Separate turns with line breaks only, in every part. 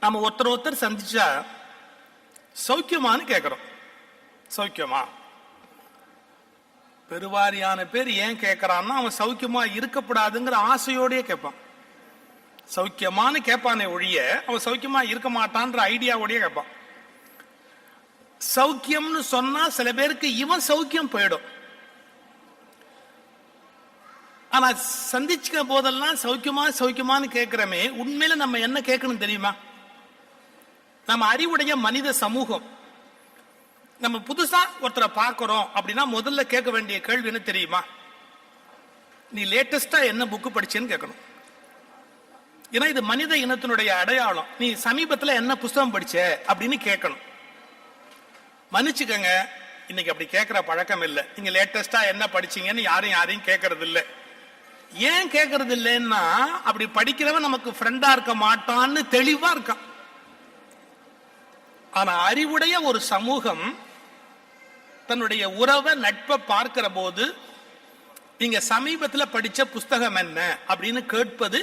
நம்ம ஒருத்தர் சந்திச்சா சௌக்கியமானு கேட்கிறோம். சௌக்கியமா? பெருவாரியான பேர் ஏன் கேட்கறான்னா அவன் சௌக்கியமா இருக்கப்படாதுங்கிற ஆசையோடய கேட்பான். சௌக்கியமானு கேட்பானே ஒழிய அவன் சௌக்கியமா இருக்க மாட்டான்ற ஐடியாவோடய கேட்பான். சௌக்கியம்னு சொன்னா சில பேருக்கு இவன் சௌக்கியம் போயிடும். ஆனா சந்திச்சுக்க போதெல்லாம் சௌக்கியமானு கேட்கிறமே, உண்மையில நம்ம என்ன கேட்கணும் தெரியுமா? நம்ம அறிவுடைய மனித சமூகம். நம்ம புதுசா ஒருத்தரை பார்க்கிறோம் அப்படின்னா முதல்ல கேட்க வேண்டிய கேள்வி என்ன தெரியுமா? நீ லேட்டஸ்டா என்ன புக்கு படிச்சேன்னு கேட்கணும். ஏன்னா இது மனித இனத்தினுடைய அடையாளம். நீ சமீபத்தில் என்ன புஸ்தகம் படிச்ச அப்படின்னு கேட்கணும். மன்னிச்சுக்கங்க, இன்னைக்கு அப்படி கேட்கிற பழக்கம் இல்லை. நீங்க லேட்டஸ்டா என்ன படிச்சீங்கன்னு யாரையும் கேட்கறது இல்லை. ஏன் கேட்கறது இல்லைன்னா, அப்படி படிக்கிறவன் நமக்கு ஃப்ரெண்டா இருக்க மாட்டான்னு தெளிவா இருக்கான். ஆனா அறிவுடைய ஒரு சமூகம் தன்னுடைய உறவை நட்பை பார்க்கிற போது நீங்க சமீபத்தில் படிச்ச புஸ்தகம் என்ன அப்படின்னு கேட்பது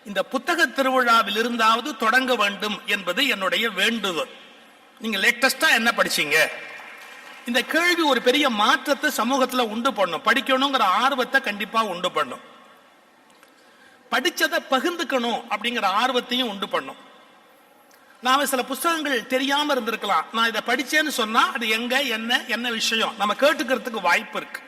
இந்த புத்தக திருவிழாவில் இருந்தாவது தொடங்க வேண்டும் என்பது என்னுடைய வேண்டுதல். நீங்க லேட்டஸ்டா என்ன படிச்சீங்க? இந்த கேள்வி ஒரு பெரிய மாற்றத்தை சமூகத்தில் உண்டு பண்ணும். படிக்கணுங்கிற ஆர்வத்தை கண்டிப்பா உண்டு பண்ணும். படிச்சதை பகிர்ந்துக்கணும் அப்படிங்கிற ஆர்வத்தையும் உண்டு பண்ணும். நாம சில புஸ்தகங்கள் தெரியாம இருந்திருக்கலாம். நான் இதை படிச்சேன்னு சொன்னா அது எங்க என்ன விஷயம் நம்ம கேட்டுக்கிறதுக்கு வாய்ப்பு இருக்கு.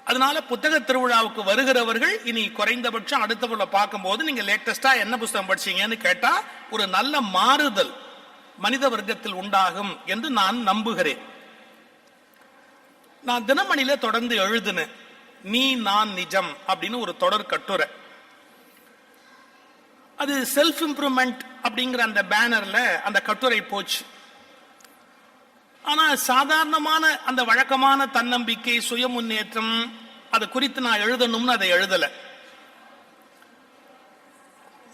அதனால புத்தக திருவிழாவுக்கு வருகிறவர்கள் இனி குறைந்தபட்சம் அடுத்த பார்க்கும்போது நீங்க லேட்டஸ்டா என்ன புத்தகம் படிச்சீங்கன்னு கேட்டா ஒரு நல்ல மாறுதல் மனித வர்க்கத்தில் உண்டாகும் என்று நான் நம்புகிறேன். நான் தினமணியில தொடர்ந்து எழுதினேன் நீ நான் நிஜம் அப்படின்னு ஒரு தொடர் கட்டுரை. அது செல்ஃப் இம்ப்ரூவ்மெண்ட் அப்படிங்கிற அந்த பேனர்ல அந்த கட்டுரை போச்சு. ஆனா சாதாரணமான அந்த வழக்கமான தன்னம்பிக்கை, சுய முன்னேற்றம் அது குறித்து நான் எழுதணும்னு அதை எழுதல.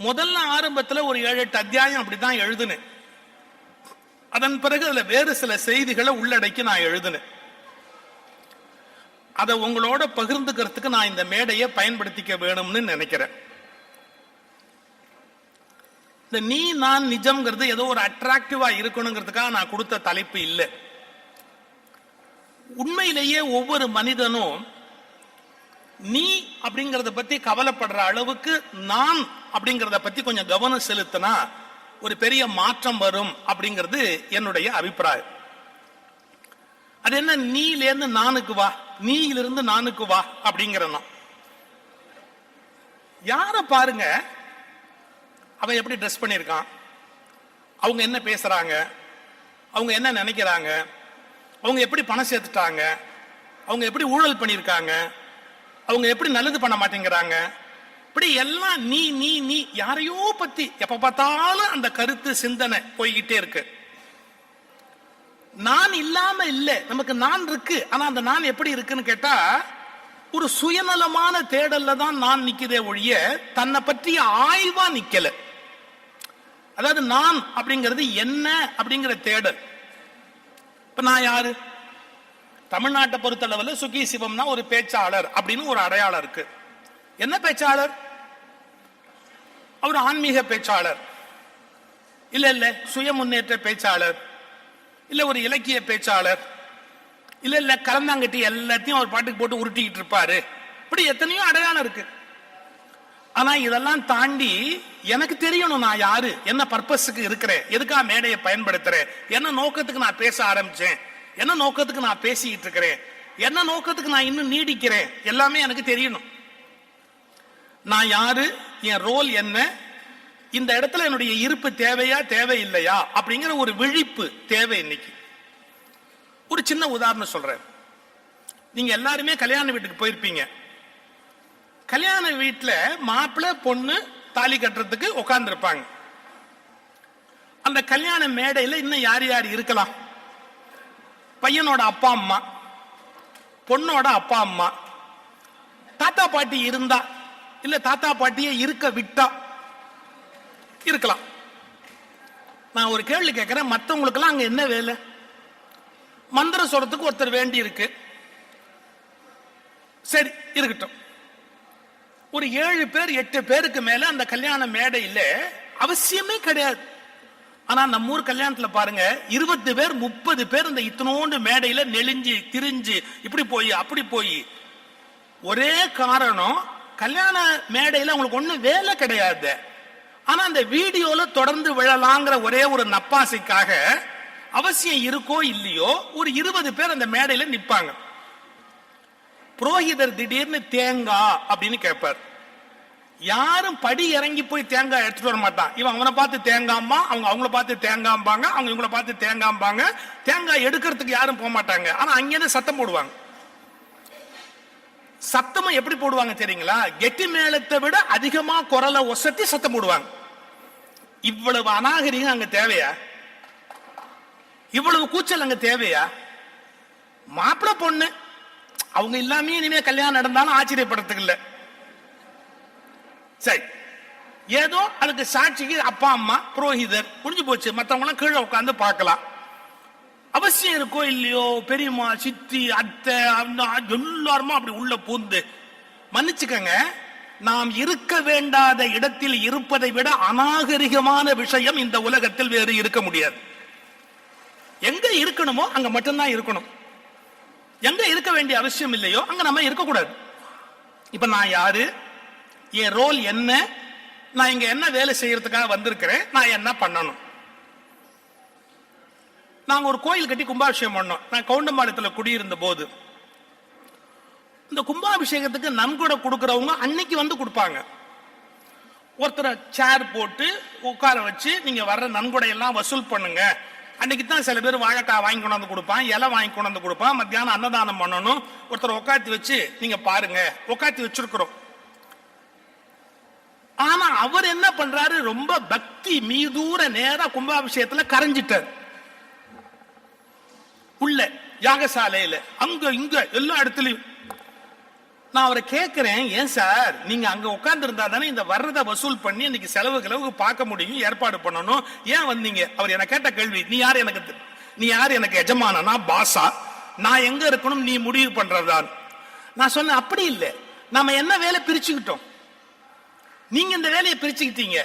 முதல்ல ஆரம்பத்தில் ஒரு 7-8 அத்தியாயம் அப்படிதான் எழுதுனேன். அதன் பிறகு அதுல வேறு சில செய்திகளை உள்ளடக்கி நான் எழுதினேன். அதை உங்களோட பகிர்ந்துக்கிறதுக்கு நான் இந்த மேடையை பயன்படுத்திக்க வேணும்னு நினைக்கிறேன். இந்த நீ நான் நிஜம்ங்கிறது ஏதோ ஒரு அட்ராக்டிவா இருக்கணுங்கிறதுக்காக நான் கொடுத்த தலைப்பு இல்லை. உண்மையிலேயே ஒவ்வொரு மனிதனும் நீ அப்படிங்கறத பத்தி கவலைப்படுற அளவுக்கு நான் அப்படிங்கறத பத்தி கொஞ்சம் கவனம் செலுத்தினா ஒரு பெரிய மாற்றம் வரும் அப்படிங்கிறது என்னுடைய அபிப்பிராயம். அது என்ன, நீலேருந்து நானுக்கு வா, நீயிலிருந்து நானுக்கு வா அப்படிங்கிறனா. யார பாருங்க, அவன் எப்படி ட்ரெஸ் பண்ணியிருக்கான், அவங்க என்ன பேசுறாங்க, அவங்க என்ன நினைக்கிறாங்க, அவங்க எப்படி பணம் சேர்த்துட்டாங்க, அவங்க எப்படி ஊழல் பண்ணியிருக்காங்க, அவங்க எப்படி நல்லது பண்ண மாட்டேங்கிறாங்க, இப்படி எல்லாம் நீ நீ நீ யாரையோ பத்தி எப்ப பார்த்தாலும் அந்த கருத்து சிந்தனை போய்கிட்டே இருக்கு. நான் இல்லாம இல்ல, நமக்கு நான் இருக்கு. ஆனா அந்த நான் எப்படி இருக்குன்னு கேட்டா ஒரு சுயநலமான தேடல்ல தான் நான் நிக்குதே ஒழிய தன்னை பற்றிய ஆய்வா நிக்கல. அதாவது நான் அப்படிங்கிறது என்ன அப்படிங்கிற தேடல். இப்ப நான் யாரு? தமிழ்நாட்டை பொறுத்தளவில் சுகி சிவம்னா ஒரு பேச்சாளர் அப்படின்னு ஒரு அடையாளம் இருக்கு. என்ன பேச்சாளர்? அவர் ஆன்மீக பேச்சாளர் இல்ல, சுய முன்னேற்ற பேச்சாளர் இல்ல, ஒரு இலக்கிய பேச்சாளர் இல்ல, கலந்தாங்கட்டி எல்லாத்தையும் அவர் பாட்டுக்கு போட்டு உருட்டிக்கிட்டு இருப்பாரு. இப்படி எத்தனையோ அடையாளம் இருக்கு. ஆனா இதெல்லாம் தாண்டி எனக்கு தெரியணும் நான் யாரு, என்ன பர்பஸுக்கு இருக்கிறேன், எதுக்காக மேடையை பயன்படுத்துறேன், என்ன நோக்கத்துக்கு நான் பேச ஆரம்பிச்சேன், என்ன நோக்கத்துக்கு நான் பேசிக்கிட்டு இருக்கிறேன், என்ன நோக்கத்துக்கு நான் இன்னும் நீடிக்கிறேன், எல்லாமே எனக்கு தெரியணும். நான் யாரு, என் ரோல் என்ன, இந்த இடத்துல என்னுடைய இருப்பு தேவையா தேவையில்லையா அப்படிங்கிற ஒரு விழிப்பு தேவை. இன்னைக்கு ஒரு சின்ன உதாரணம் சொல்றேன். நீங்க எல்லாருமே கல்யாண வீட்டுக்கு போயிருப்பீங்க. கல்யாண வீட்டுல மாப்பிள்ளை பொண்ணு தாலி கட்டுறதுக்கு உட்கார்ந்து இருப்பாங்க. அந்த கல்யாண மேடையில இன்னும் யார் யார் இருக்கலாம்? பையனோட அப்பா அம்மா, பொண்ணோட அப்பா அம்மா, தாத்தா பாட்டி இருந்தா இல்ல தாத்தா பாட்டியே இருக்க விட்டா இருக்கலாம். நான் ஒரு கேள்வி கேட்கிறேன், மற்றவங்களுக்கு எல்லாம் அங்க என்ன வேலை? மந்திரம் சொல்றதுக்கு ஒருத்தர் வேண்டி இருக்கு, சரி இருக்கட்டும். ஒரு 7 பேர் 8 பேருக்கு மேல அந்த கல்யாண மேடையில் அவசியமே கிடையாது. ஆனா நம்ம ஊர் கல்யாணத்துல பாருங்க, 20 பேர் 30 பேர் இந்த இத்தனோண்டு மேடையில நெளிஞ்சு திரிஞ்சு இப்படி போய் அப்படி போய். ஒரே காரணம், கல்யாண மேடையில உங்களுக்கு ஒண்ணு வேலை கிடையாது. ஆனா அந்த வீடியோல தொடர்ந்து விழலாங்கிற ஒரே ஒரு நப்பாசைக்காக அவசியம் இருக்கோ இல்லையோ ஒரு 20 பேர் அந்த மேடையில நிப்பாங்க. புரோகிதர் திடீர்னு தேங்காய் அப்படின்னு கேட்பார். யாரும் படி இறங்கி போய் தேங்காய் எடுத்துட்டு வர மாட்டான். இவன் அவனை பார்த்து தேங்காம்பா, அவங்க அவங்கள பார்த்து தேங்காம்பாங்க, அவங்க இவங்கள பார்த்து தேங்காம்பாங்க. தேங்காய் எடுக்கிறதுக்கு யாரும் போக மாட்டாங்க. ஆனா அங்கேருந்து சத்தம் போடுவாங்க. சத்தமா எப்படி போடுவாங்க தெரியுங்களா? கெட்டி மேளத்தை விட அதிகமா குரலை ஒசத்தி சத்தம் போடுவாங்க. இவ்வளவு அநாகரிகம் அங்க தேவையா? இவ்வளவு கூச்சல் அங்க தேவையா? மாப்பிள்ள பொண்ணு அவங்க இல்லாமே இனிமே கல்யாணம் நடந்தாலும் ஆச்சரியப்படுறதுக்கு இல்ல. சரி, ஏதோ அதுக்கு சாட்சிக்கு அப்பா அம்மா புரோகிதர் முடிஞ்சு போச்சு. மற்றவங்க எல்லாம் கீழே உட்காந்து பார்க்கலாம். அவசியம் இருக்கோ இல்லையோ பெரியம்மா சித்தி அத்தை எல்லாருமா அப்படி உள்ள பூந்து. மன்னிச்சுக்கங்க, நாம் இருக்க வேண்டாத இடத்தில் இருப்பதை விட அநாகரிகமான விஷயம் இந்த உலகத்தில் வேறு இருக்க முடியாது. எங்க இருக்கணுமோ அங்க மட்டும்தான் இருக்கணும். எங்க இருக்க வேண்டிய அவசியம் இல்லையோ அங்க நம்ம இருக்கக்கூடாது. இப்ப நான் யாரு, என் ரோல் என்ன, நான் இங்க என்ன வேலை செய்யறதுக்காக வந்திருக்கிறேன், நான் என்ன பண்ணணும். நாங்க ஒரு கோயில் கட்டி கும்பாபிஷேகம் பண்ணோம். நான் கவுண்டம்பாளையத்துல குடியிருந்த போது இந்த கும்பாபிஷேகத்துக்கு நன்கொடை கொடுக்கறவங்க அன்னைக்கு வந்து கொடுப்பாங்க. ஒருத்தரை சேர் போட்டு உட்கார வச்சு நீங்க வர்ற நன்கொடை எல்லாம் வசூல் பண்ணுங்க. அன்னைக்கு தான் சில பேர் வாழைக்காய் வாங்கி கொண்டாந்து கொடுப்பான், இலை வாங்கி கொண்டாந்து கொடுப்பான். மத்தியானம் அன்னதானம் பண்ணணும். ஒருத்தர் உட்காந்து வச்சு நீங்க பாருங்க, உட்காந்து வச்சிருக்கிறோம். ஆனா அவர் என்ன பண்றாரு, ரொம்ப பக்தி மீதூர நேரா கும்பாபிஷேகத்துல கரைஞ்சிட்டார். உள்ள யாகசாலையில அங்க இங்க எல்லா இடத்துலயும். நான் அவரை கேட்கிறேன், ஏன் சார் நீங்க அங்க உட்கார்ந்து இருந்தா தானே இந்த வர்றதை வசூல் பண்ணி இன்னைக்கு செலவுக்கு பார்க்க முடியும், ஏற்பாடு பண்ணணும், ஏன் வந்தீங்க? அவர் என்ன கேட்ட கேள்வி, நீ யாரு எனக்கு எஜமானா பாசா? நான் எங்க இருக்கணும் நீ முடிவு பண்றதான்? நான் சொன்னேன், அப்படி இல்லை, நாம என்ன வேலை பிரிச்சுக்கிட்டோம். நீங்க இந்த வேலையை பிரிச்சுக்கிட்டீங்க,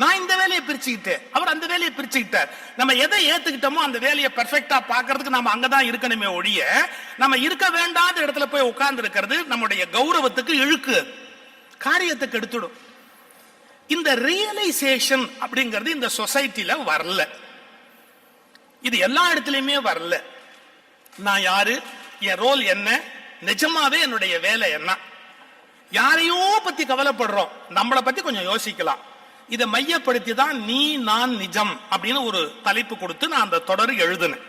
நான் இந்த வேலையை பிரிச்சுக்கிட்டேன், அவர் அந்த வேலையை பிரிச்சுக்கிட்டார். நம்ம எதை ஏத்துக்கிட்டோமோ அந்த வேலையை பெர்ஃபெக்டா பாக்குறதுக்கு நம்ம அங்கதான் இருக்கணுமே ஒழிய நம்ம இருக்க வேண்டாத இடத்துல போய் உட்கார்ந்து இருக்கிறது நம்முடைய கௌரவத்துக்கு இழுக்கு, காரியத்துக்கு எடுத்துடும். இந்த ரியலைசேஷன் அப்படிங்கிறது இந்த சொசைட்டில வரல. இது எல்லா இடத்துலயுமே வரல. நான் யாரு, என் ரோல் என்ன, நிஜமாவே என்னுடைய வேலை என்ன. யாரையோ பத்தி கவலைப்படுறோம், நம்மளை பத்தி கொஞ்சம் யோசிக்கலாம். இதை மையப்படுத்தி தான் நீ நான் நிஜம் அப்படின்னு ஒரு தலைப்பு கொடுத்து நான் அந்த தொடர் எழுதுனேன்.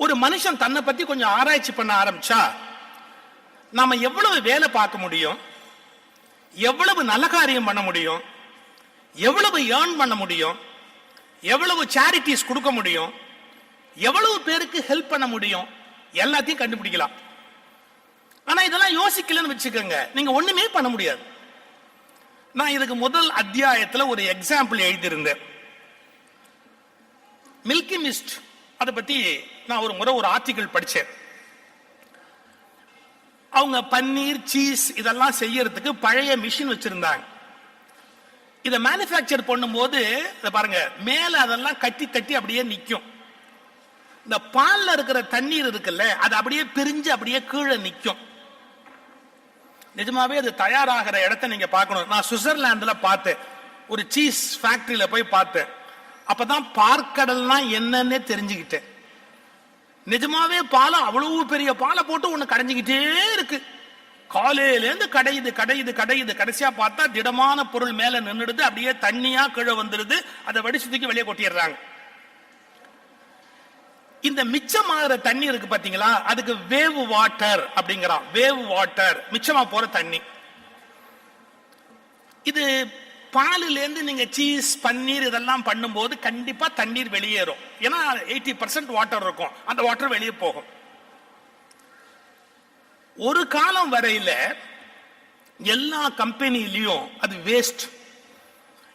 ஒரு மனுஷன் தன்னை பத்தி கொஞ்சம் ஆராய்ச்சி பண்ண ஆரம்பிச்சா நாம எவ்வளவு வேலை பார்க்க முடியும், எவ்வளவு நல்ல காரியம் பண்ண முடியும், எவ்வளவு ஏர்ன் பண்ண முடியும், எவ்வளவு சேரிட்டிஸ் கொடுக்க முடியும், எவ்வளவு பேருக்கு ஹெல்ப் பண்ண முடியும், எல்லாத்தையும் கண்டுபிடிக்கலாம். ஆனா இதெல்லாம் யோசிக்கலன்னு வச்சுக்கோங்க, நீங்க ஒண்ணுமே பண்ண முடியாது. நான் இதுக்கு முதல் அத்தியாயத்துல ஒரு எக்ஸாம்பிள் எழுதியிருந்தேன். மில்கி மிஸ்ட் அதை பத்தி நான் ஒரு முறை ஒரு ஆர்டிகிள் படிச்சேன். அவங்க பன்னீர் சீஸ் இதெல்லாம் செய்யறதுக்கு பழைய மிஷின் வச்சிருந்தாங்க. இதை மேனுஃபேக்சர் பண்ணும்போது பாருங்க, மேல அதெல்லாம் கட்டி தட்டி அப்படியே நிக்கும். இந்த பால்ல இருக்கிற தண்ணீர் இருக்குல்ல, அது அப்படியே பிரிஞ்சு அப்படியே கீழே நிக்கும். நிஜமாவே அது தயாராகிற இடத்தை நீங்க பார்க்கணும். நான் சுவிட்சர்லாந்துல பார்த்தேன், ஒரு சீஸ் ஃபேக்டரியில போய் பார்த்தேன். அப்பதான் பார்க்கடல்னா என்னன்னே தெரிஞ்சுக்கிட்டேன். நிஜமாவே பாலை அவ்வளவு பெரிய பாலை போட்டு ஒண்ணு கடைஞ்சிக்கிட்டே இருக்கு. காலையில இருந்து கடையுது கடையுது கடையுது, கடைசியா பார்த்தா திடமான பொருள் மேல நின்றுடுது, அப்படியே தண்ணியா கீழே வந்துடுது. அதை வடிச்சு தூக்கி வெளியே கொட்டிடுறாங்க. இந்த மிச்சமாகிற தண்ணி இருக்கு பாத்தீங்களா, அதுக்கு வேவ் வாட்டர் அப்படிங்கிறான். வேவ் வாட்டர், மிச்சமா போற தண்ணி. இது பாலில இருந்து நீங்க சீஸ் பன்னீர் இதெல்லாம் பண்ணும்போது கண்டிப்பா தண்ணீர் வெளியேறும். ஏன்னா 80% வாட்டர் இருக்கும், அந்த வாட்டர் வெளியே போகும். ஒரு காலம் வரையில எல்லா கம்பெனிலையும் அது வேஸ்ட்.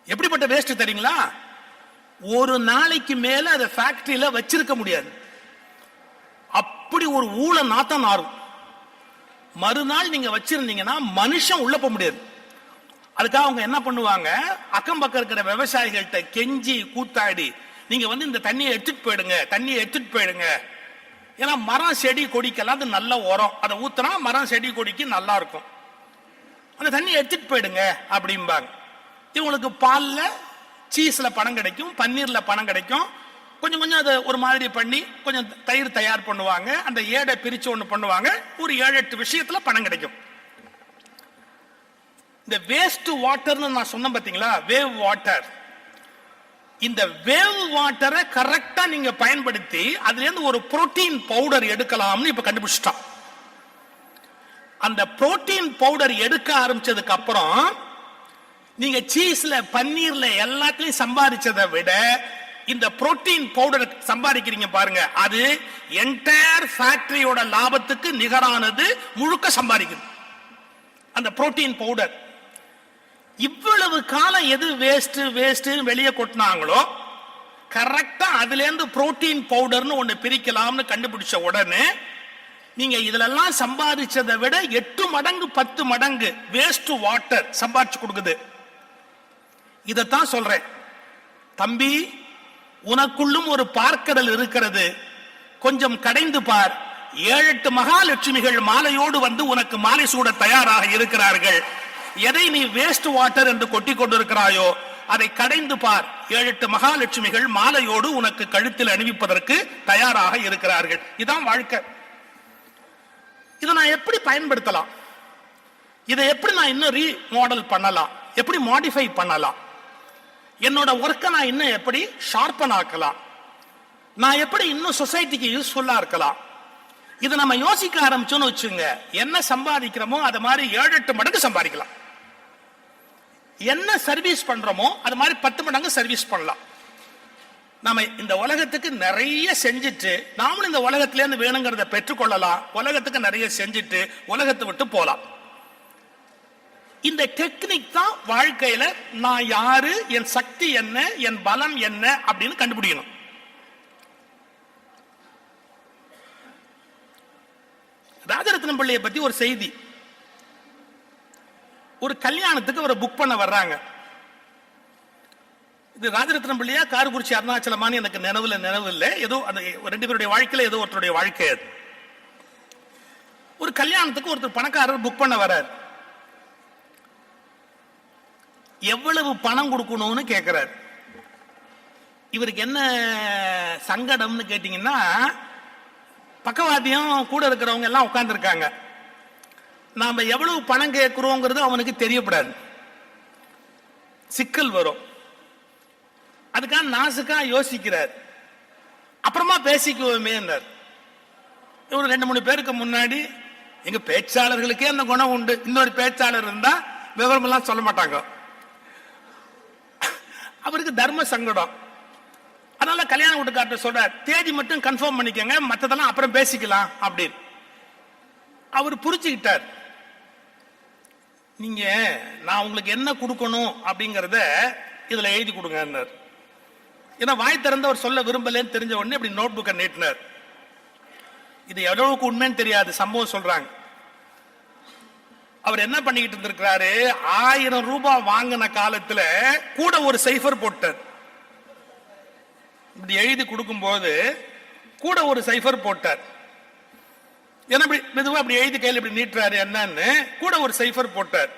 எப்படிப்பட்ட வேஸ்ட் தெரியுங்களா? ஒரு நாளைக்கு மேல அதை ஃபேக்டரியில வச்சிருக்க முடியாது. அப்படி ஒரு ஊழ நாத்தம் நாரும். மறுநாள் நீங்க வச்சிருந்தீங்கன்னா மனுஷன் உள்ள போக முடியாது. அதுக்காக அவங்க என்ன பண்ணுவாங்க, அக்கம் பக்கம் இருக்கிற விவசாயிகள்கிட்ட கெஞ்சி கூத்தாடி நீங்க இந்த தண்ணியை எடுத்துட்டு போயிடுங்க, தண்ணியை எடுத்துட்டு போயிடுங்க. ஏன்னா மரம் செடி கொடிக்கெல்லாம் அது நல்ல உரம், அதை ஊத்துனா மரம் செடி கொடிக்கு நல்லா இருக்கும், அந்த தண்ணியை எடுத்துட்டு போயிடுங்க அப்படிம்பாங்க. இவங்களுக்கு பால்ல சீஸ்ல பணம் கிடைக்கும், பன்னீர்ல பணம் கிடைக்கும், கொஞ்சம் கொஞ்சம் அதை ஒரு மாதிரி பண்ணி கொஞ்சம் தயிர் தயார் பண்ணுவாங்க, அந்த ஏடை பிரிச்சு ஒண்ணு பண்ணுவாங்க, ஒரு 7-8 விஷயத்துல பணம் கிடைக்கும். இந்த வேஸ்ட் வாட்டர்னு நான் சொன்னேன் பாத்தீங்களா, வேவ் வாட்டர். இந்த வேவ் வாட்டரை கரெக்டா நீங்க பயன்படுத்தி அதுல இருந்து ஒரு புரோட்டீன் பவுடர் எடுக்கலாம்னு இப்ப கண்டுபிடிச்சிட்டான். அந்த புரோட்டீன் பவுடர் எடுக்க ஆரம்பிச்சதுக்கு அப்புறம் நீங்க சீஸ்ல பன்னீர்ல எல்லாத்தையும் சம்பாதிச்சதை விட இந்த புரோட்டீன் பவுடர் சம்பாதிக்கிறீங்க பாருங்க, அது என்டையர் ஃபேக்டரியோட லாபத்துக்கு நிகரானது, முழுக்க சம்பாதிக்குது அந்த புரோட்டீன் பவுடர். இவ்வளவு காலம் எது வேஸ்ட் வேஸ்ட் வெளியே கொட்டினாங்களோ கரெக்டா அதுல இருந்து புரோட்டீன் பவுடர்னு ஒண்ணு பிரிக்கலாம்னு கண்டுபிடிச்ச உடனே நீங்க இதெல்லாம் சம்பாதிச்சதை விட 8 மடங்கு 10 மடங்கு வேஸ்ட் வாட்டர் சம்பாதிச்சு கொடுக்குது. இதத்தான் சொல்றேன், தம்பி உனக்குள்ளும் ஒரு பார்க்கடல் இருக்கிறது, கொஞ்சம் கடைந்து பார். 7-8 மகாலட்சுமிகள் மாலையோடு உனக்கு மாலை சூட தயாராக இருக்கிறார்கள். எதை நீ வேஸ்ட் வாட்டர் என்று கொட்டி கொண்டிருக்கிறாயோ அதை கடைந்து பார். 7-8 மகாலட்சுமிகள் மாலையோடு உனக்கு கழுத்தில் அணிவிப்பதற்கு தயாராக இருக்கிறார்கள். இதான் வாழ்க்கை. இதை நான் எப்படி பயன்படுத்தலாம், இதை எப்படி நான் இன்னும் ரீமாடல் பண்ணலாம், எப்படி மாடிஃபை பண்ணலாம், என்னோட ஒர்க்கை நான் இன்னும் எப்படி ஷார்பன் ஆக்கலாம், நான் எப்படி இன்னும் சொசைட்டிக்கு யூஸ்ஃபுல்லா இருக்கலாம். இதை நம்ம யோசிக்க ஆரம்பிச்சோன்னு வச்சுங்க, என்ன சம்பாதிக்கிறோமோ அது மாதிரி 7-8 மடங்கு சம்பாதிக்கலாம். என்ன சர்வீஸ் பண்றோமோ அது மாதிரி 10 மடங்கு சர்வீஸ் பண்ணலாம். நம்ம இந்த உலகத்துக்கு நிறைய செஞ்சுட்டு நாமளும் இந்த உலகத்திலேருந்து வேணுங்கிறத பெற்றுக்கொள்ளலாம். உலகத்துக்கு நிறைய செஞ்சுட்டு உலகத்தை விட்டு போலாம். இந்த டெக்னிக் தான் வாழ்க்கையில நான் யாரு, என் சக்தி என்ன, என் பலம் என்ன அப்படின்னு கண்டுபிடிக்கணும். ராஜரத்னம் பிள்ளையை பத்தி ஒரு செய்தி. ஒரு கல்யாணத்துக்கு அவரை புக் பண்ண வர்றாங்க. இது ராஜரத்னம் பிள்ளையா காரக்குறிச்சி அருணாச்சலமானு எனக்கு நினைவு இல்லை, ஏதோ அந்த 2 பேருடைய வாழ்க்கையில ஏதோ ஒருத்தருடைய வாழ்க்கை. ஒரு கல்யாணத்துக்கு ஒருத்தர் பணக்காரர் புக் பண்ண வர்றார். எவ்வளவு பணம் கொடுக்கணும்னு கேட்கிறார். இவருக்கு என்ன சங்கடம்னு கேட்டீங்கன்னா, பக்கவாதியம் கூட இருக்கிறவங்க எல்லாம் உட்கார்ந்து இருக்காங்க. நாம எவ்வளவு பணம் கேட்கிறோங்கிறது அவனுக்கு தெரியப்படாது, சிக்கல் வரும். அதுக்காக நாசுக்கா யோசிக்கிறார். அப்புறமா பேசிக்குவோமே. ஒரு 2-3 பேருக்கு முன்னாடி எங்க பேச்சாளர்களுக்கே அந்த குணம் உண்டு, இன்னொரு பேச்சாளர் இருந்தா விவரம் எல்லாம் சொல்ல மாட்டாங்க. அவருக்கு தர்ம சங்கடம். அதனால கல்யாண வீட்டுக்காரர் சொல்றார், தேதி மட்டும் கன்ஃபார்ம் பண்ணிக்கங்க, மற்றதெல்லாம் அப்புறம் பேசிக்கலாம் அப்படின்னு. அவர் புரிச்சுக்கிட்டார். நீங்க நான் உங்களுக்கு என்ன கொடுக்கணும் அப்படிங்கறத இதுல எழுதி கொடுங்க. ஏன்னா வாய் திறந்து அவர் சொல்ல விரும்பலன்னு தெரிஞ்ச உடனே இப்படி நோட் புக்கை நீட்டினார். இது எவ்வளவுக்கு உண்மைன்னு தெரியாது, சம்பவம் சொல்றாங்க. அவர் என்ன பண்ணிக்கிட்டு இருந்திருக்கிறாரு, 1000 ரூபாய் வாங்கின காலத்துல கூட ஒரு சைஃபர் போட்டார். இப்படி எழுதி கொடுக்கும் போது கூட ஒரு சைஃபர் போட்டார். ஏன்னா மெதுவா அப்படி எழுதி கையில் இப்படி நீட்டுறாரு என்னன்னு கூட ஒரு சைஃபர் போட்டார்.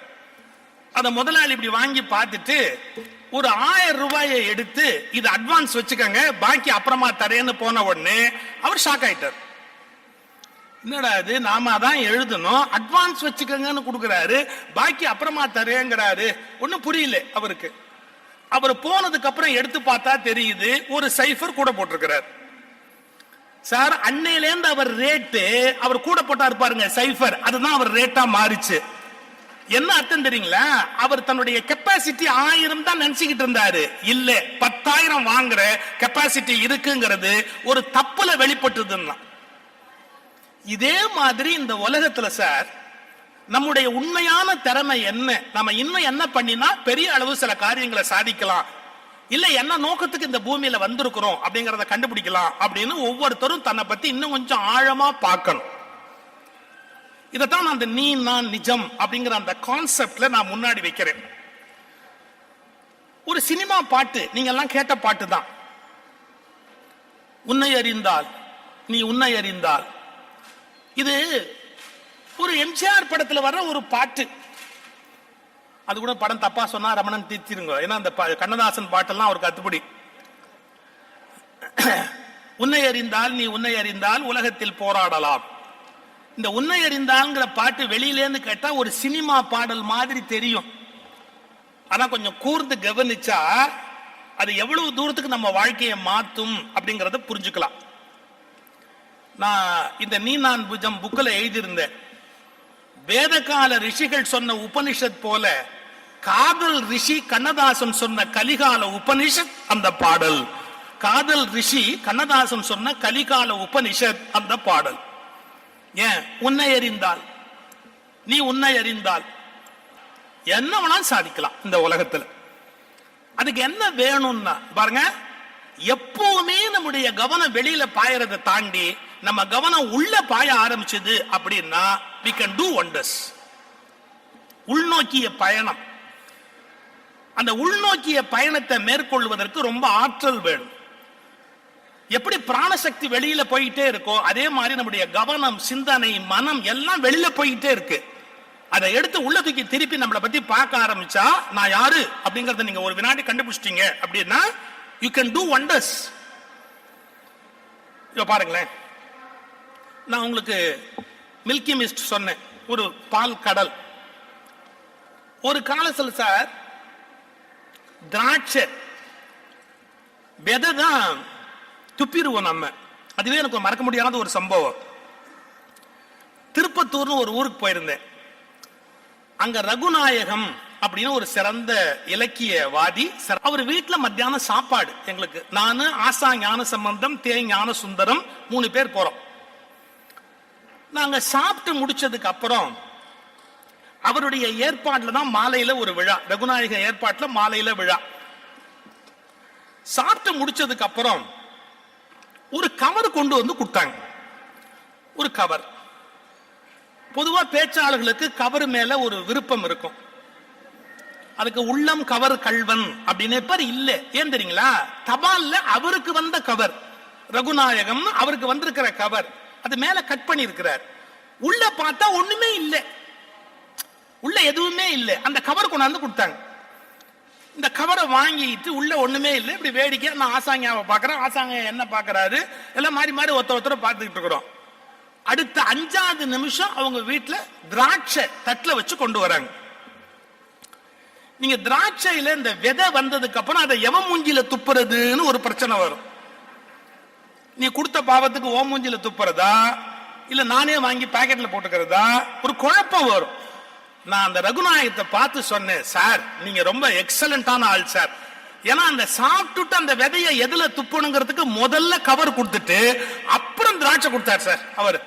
அத முதலாளி இப்படி வாங்கி பார்த்துட்டு ஒரு 1000 ரூபாயை எடுத்து இது அட்வான்ஸ் வச்சுக்கங்க, பாக்கி அப்புறமா தரேன்னு போன உடனே அவர் ஷாக் ஆயிட்டார். என்னடா இது, நாம தான் எழுதணும், அட்வான்ஸ் வச்சுக்கங்கன்னு கொடுக்கிறாரு, பாக்கி அப்புறமா தரேங்கிறாரு. ஒன்னும் புரியல அவருக்கு. அவர் போனதுக்கு அப்புறம் எடுத்து பார்த்தா தெரியுது ஒரு சைஃபர் கூட போட்டிருக்கிறார். சார், அன்னையிலேருந்து அவர் ரேட்டு அவர் கூட போட்டாரு பாருங்க சைஃபர், அதுதான் அவர் ரேட்டா மாறிச்சு. என்ன அர்த்தம் தெரியுங்களா, அவர் தன்னுடைய கெப்பாசிட்டி 1000 தான் நினைச்சுக்கிட்டு இருந்தாரு. இல்ல, 10,000 வாங்குற கெப்பாசிட்டி இருக்குங்கிறது ஒரு தப்புல வெளிப்பட்டதுன்னா. இதே மாதிரி இந்த உலகத்துல சார் நம்முடைய உண்மையான திறமை என்ன, நம்ம இன்னும் என்ன பண்ணினா பெரிய அளவு சில காரியங்களை சாதிக்கலாம், இல்ல என்ன நோக்கத்துக்கு இந்த பூமியில வந்திருக்கிறோம் அப்படிங்கறத கண்டுபிடிக்கலாம் அப்படின்னு ஒவ்வொருத்தரும் தன்னை பத்தி இன்னும் கொஞ்சம் ஆழமா பார்க்கணும். இதத்தான் அந்த நீ நான் நிஜம் அப்படிங்கிற அந்த கான்செப்ட்ல நான் முன்னாடி வைக்கிறேன். ஒரு சினிமா பாட்டு, நீங்க எல்லாம் கேட்ட பாட்டு தான். உன்னை அறிந்தால் நீ உன்னை அறிந்தால். இது ஒரு எம்ஜிஆர் படத்துல வர்ற ஒரு பாட்டு. அது கூட படம் தப்பா சொன்னா ரமணன் தீர்த்திருங்க, ஏன்னா அந்த கண்ணதாசன் பாட்டெல்லாம் அவருக்கு அத்துப்படி. உன்னை அறிந்தால் நீ உன்னை அறிந்தால் உலகத்தில் போராடலாம். இந்த உன்னை அறிந்தால்ங்கிற பாட்டு வெளியிலேருந்து கேட்டா ஒரு சினிமா பாடல் மாதிரி தெரியும். ஆனா கொஞ்சம் கூர்ந்து கவனிச்சா அது எவ்வளவு தூரத்துக்கு நம்ம வாழ்க்கையை மாத்தும் அப்படிங்கறத புரிஞ்சுக்கலாம். நான் இந்த நீ நான் புஜம் புக்ல எழுதியிருந்தேன். வேதகால ரிஷிகள் சொன்ன உபனிஷத் போல காதல் ரிஷி கண்ணதாசன் சொன்ன கலிகால உபனிஷத் அந்த பாடல். காதல் ரிஷி கண்ணதாசன் சொன்ன கலிகால உபனிஷத் அந்த பாடல். ஏன்? உன்னை அறிந்தால் நீ உன்னை அறிந்தால் என்ன வேணாலும் சாதிக்கலாம் இந்த உலகத்துல. அதுக்கு என்ன வேணும்னா பாருங்க, எப்பவுமே நம்முடைய கவனம் வெளியில பாயறதை தாண்டி நம்ம கவனம் உள்ள பாய ஆரம்பிச்சது அப்படின்னா we can do wonders. உள்நோக்கிய பயணம். அந்த உள்நோக்கிய பயணத்தை மேற்கொள்வதற்கு ரொம்ப ஆற்றல் வேணும். எப்படி பிராணசக்தி வெளியில போயிட்டே இருக்கோ அதே மாதிரி நம்முடைய கவனம், சிந்தனை, மனம் எல்லாம் வெளியில போயிட்டே இருக்கு. அதை எடுத்து உள்ள தூக்கி திருப்பி நம்மளை பத்தி பார்க்க ஆரம்பிச்சா நான் யாரு அப்படிங்கறத நீங்க ஒரு வினாடி கண்டுபிடிச்சிட்டீங்க அப்படின்னா you can do wonders. இப்ப பாருங்களேன், நான் உங்களுக்கு மில்கி மிஸ்ட் சொன்னேன், ஒரு பால் கடல். ஒரு காலத்துல சார் திராட்சை விதை தான் துப்பிடுவோம் நம்ம. அதுவே எனக்கு மறக்க முடியாத ஒரு சம்பவம். திருப்பத்தூர்னு ஒரு ஊருக்கு போயிருந்தேன். அங்க ரகுநாயகம் அப்படின்னு ஒரு சிறந்த இலக்கியவாதி. அவர் வீட்டுல மத்தியானம் சாப்பாடு எங்களுக்கு. நானு, ஆசா ஞான சம்பந்தம், தே ஞான சுந்தரம் 3 பேர் போறோம். நாங்க சாப்பிட்டு முடிச்சதுக்கு அப்புறம் அவருடைய ஏற்பாட்டுல தான் மாலையில ஒரு விழா. ரகுநாயக ஏற்பாட்டுல மாலையில விழா. சாப்பிட்டு முடிச்சதுக்கு அப்புறம் ஒரு கவர் கொண்டு வந்து கொடுத்தாங்க. ஒரு கவர். பொதுவா பேச்சாளர்களுக்கு கவர் மேல ஒரு விருப்பம் இருக்கும். அதுக்கு உள்ளம் கவர் கல்வன் அப்படின்னு பேர் இல்ல. ஏன் தெரியுங்களா? தபால்ல அவருக்கு வந்த கவர், ரகுநாயகம் அவருக்கு வந்திருக்கிற கவர், அது மேல கட் பண்ணி இருக்கிறார். உள்ள பார்த்தா ஒண்ணுமே இல்லை, உள்ள எதுவுமே இல்லை. அந்த கவர் கொண்டாந்து கொடுத்தாங்க. இந்த கவரை வாங்கிட்டு உள்ள ஒண்ணுமே இல்லை. இப்படி வேடிக்கை நான் ஆசாங்காவை பாக்குறேன், ஆசாங்க என்ன பாக்குறாரு, எல்லாம் மாறி மாறி ஒருத்தரை பார்த்துக்கிட்டு இருக்கிறோம். அடுத்த 5வது நிமிஷம் அவங்க வீட்டுல திராட்சை தட்டுல வச்சு கொண்டு வராங்க. நீங்க திராட்சையில இந்த விதை வந்ததுக்கு அப்புறம் அதை எவன் மூஞ்சில துப்புறதுன்னு ஒரு பிரச்சனை வரும். நீ கொடுத்த பாவத்துக்கு ஓ மூஞ்சில துப்புறதா இல்ல நானே வாங்கி பாக்கெட்ல போட்டுக்கிறதா ஒரு குழப்பம் வரும். நான் அந்த ரகுநாயகத்தை பார்த்து சொன்னேன், சார் நீங்க ரொம்ப எக்ஸலண்டான ஆள் சார். ஏன்னா அந்த சாப்பிட்டுட்டு அந்த விதையை எதுல துப்பணுங்கிறதுக்கு முதல்ல கவர் கொடுத்துட்டு அப்புறம் திராட்சை கொடுத்தார் சார். அவர்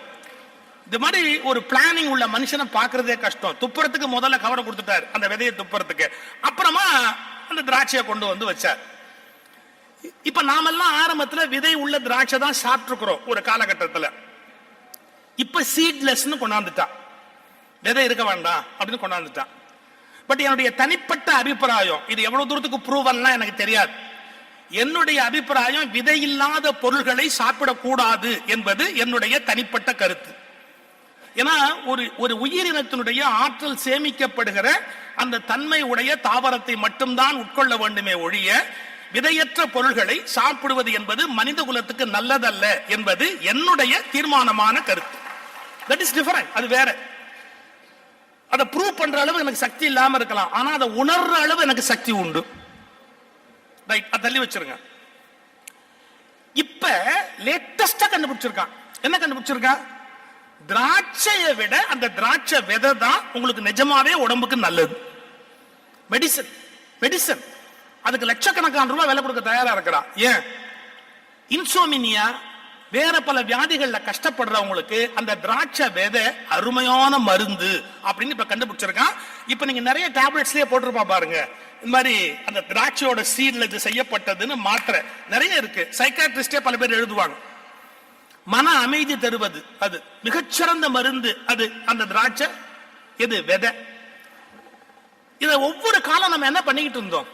இந்த மாதிரி ஒரு பிளானிங் உள்ள மனுஷனை பாக்குறதே கஷ்டம். துப்புறதுக்கு முதல்ல கவரை கொடுத்துட்டார், அந்த விதையை துப்புறதுக்கு அப்புறமா அந்த திராட்சையை கொண்டு வந்து வச்சார். இப்ப நாமெல்லாம் ஆரம்பத்துல விதை உள்ள திராட்சை தான் சாப்பிட்டு இருக்கிறோம் ஒரு காலகட்டத்தில். இப்ப சீட்லெஸ்ன்னு கொண்டாந்துட்டான், விதை இருக்க வேண்டாம் அப்படின்னு கொண்டாந்துட்டான். பட் என்னுடைய தனிப்பட்ட அபிப்பிராயம், இது எவ்வளவு தூரத்துக்கு ப்ரூவல்லாம் எனக்கு தெரியாது. என்னுடைய அபிப்பிராயம், விதை இல்லாத பொருள்களை சாப்பிடக்கூடாது என்பது என்னுடைய தனிப்பட்ட கருத்து. ஏன்னா ஒரு உயிரினத்தினுடைய ஆற்றல் சேமிக்கப்படுகிற அந்த தன்மை உடைய தாவரத்தை மட்டும்தான் உட்கொள்ள வேண்டுமே ஒழிய விதையற்ற பொருள்களை சாப்பிடுவது என்பது மனித குலத்துக்கு நல்லதல்ல என்பது என்னுடைய தீர்மானமான கருத்து. That is different. அது வேற. அதை ப்ரூவ் பண்ற அளவு எனக்கு சக்தி இல்லாம இருக்கலாம், ஆனா அதை உணர்ற அளவு எனக்கு சக்தி உண்டு. ரைட், அதை தள்ளி வச்சிருங்க. இப்ப லேட்டஸ்டா கண்டுபிடிச்சிருக்கான். என்ன கண்டுபிடிச்சிருக்கான்? திராட்சையை விட அந்த திராட்சை விதை தான் உங்களுக்கு நிஜமாவே உடம்புக்கு நல்லது. மெடிசன் மெடிசன் அதுக்கு லட்சக்கணக்கான ரூபாய் விலை கொடுக்க தயாரா இருக்கிறான். ஏன்? இன்சோமினியா வேற பல வியாதிகள்ல கஷ்டப்படுறவங்களுக்கு அந்த திராட்சை விதை அருமையான மருந்து அப்படின்னு இப்ப கண்டுபிடிச்சிருக்கான். இப்ப நீங்க நிறைய டேப்லெட்ஸ்லயே போட்டிருப்பா பாருங்க, இந்த மாதிரி அந்த திராட்சையோட சீட்ல இது செய்யப்பட்டதுன்னு மாத்திரை நிறைய இருக்கு. சைக்காட்ரிஸ்டே பல பேர் எழுதுவாங்க. மன அமைதி தருவது அது மிகச்சிறந்த மருந்து. அது அந்த திராட்சை இது விதை. இத ஒவ்வொரு காலம் நம்ம என்ன பண்ணிக்கிட்டு இருந்தோம்?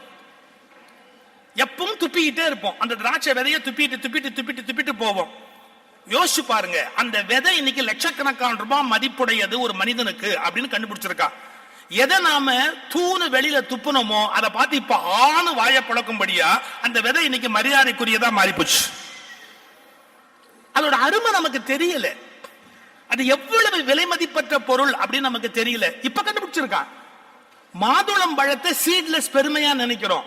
எப்பவும் துப்பிக்கிட்டே இருப்போம். அந்த திராட்சை விதைய துப்பிட்டு துப்பிட்டு துப்பிட்டு துப்பிட்டு போவோம். யோசிச்சு பாருங்க, அந்த விதை இன்னைக்கு லட்சக்கணக்கான ரூபாய் மதிப்புடையது ஒரு மனிதனுக்கு அப்படின்னு கண்டுபிடிச்சிருக்கா. எதை நாம தூணு வெளியில துப்புனமோ அதை பார்த்து இப்ப ஆணு வாய பழக்கும்படியா அந்த விதை இன்னைக்கு மரியாதைக்குரியதா மாறிப்போச்சு. அதோட அருமை நமக்கு தெரியல. அது எவ்வளவு விலை மதிப்பற்ற பொருள் அப்படின்னு நமக்கு தெரியல. இப்ப கண்டுபிடிச்சிருக்கா. மாதுளம் பழத்தை சீட்லெஸ் பெருமையா நினைக்கிறோம்.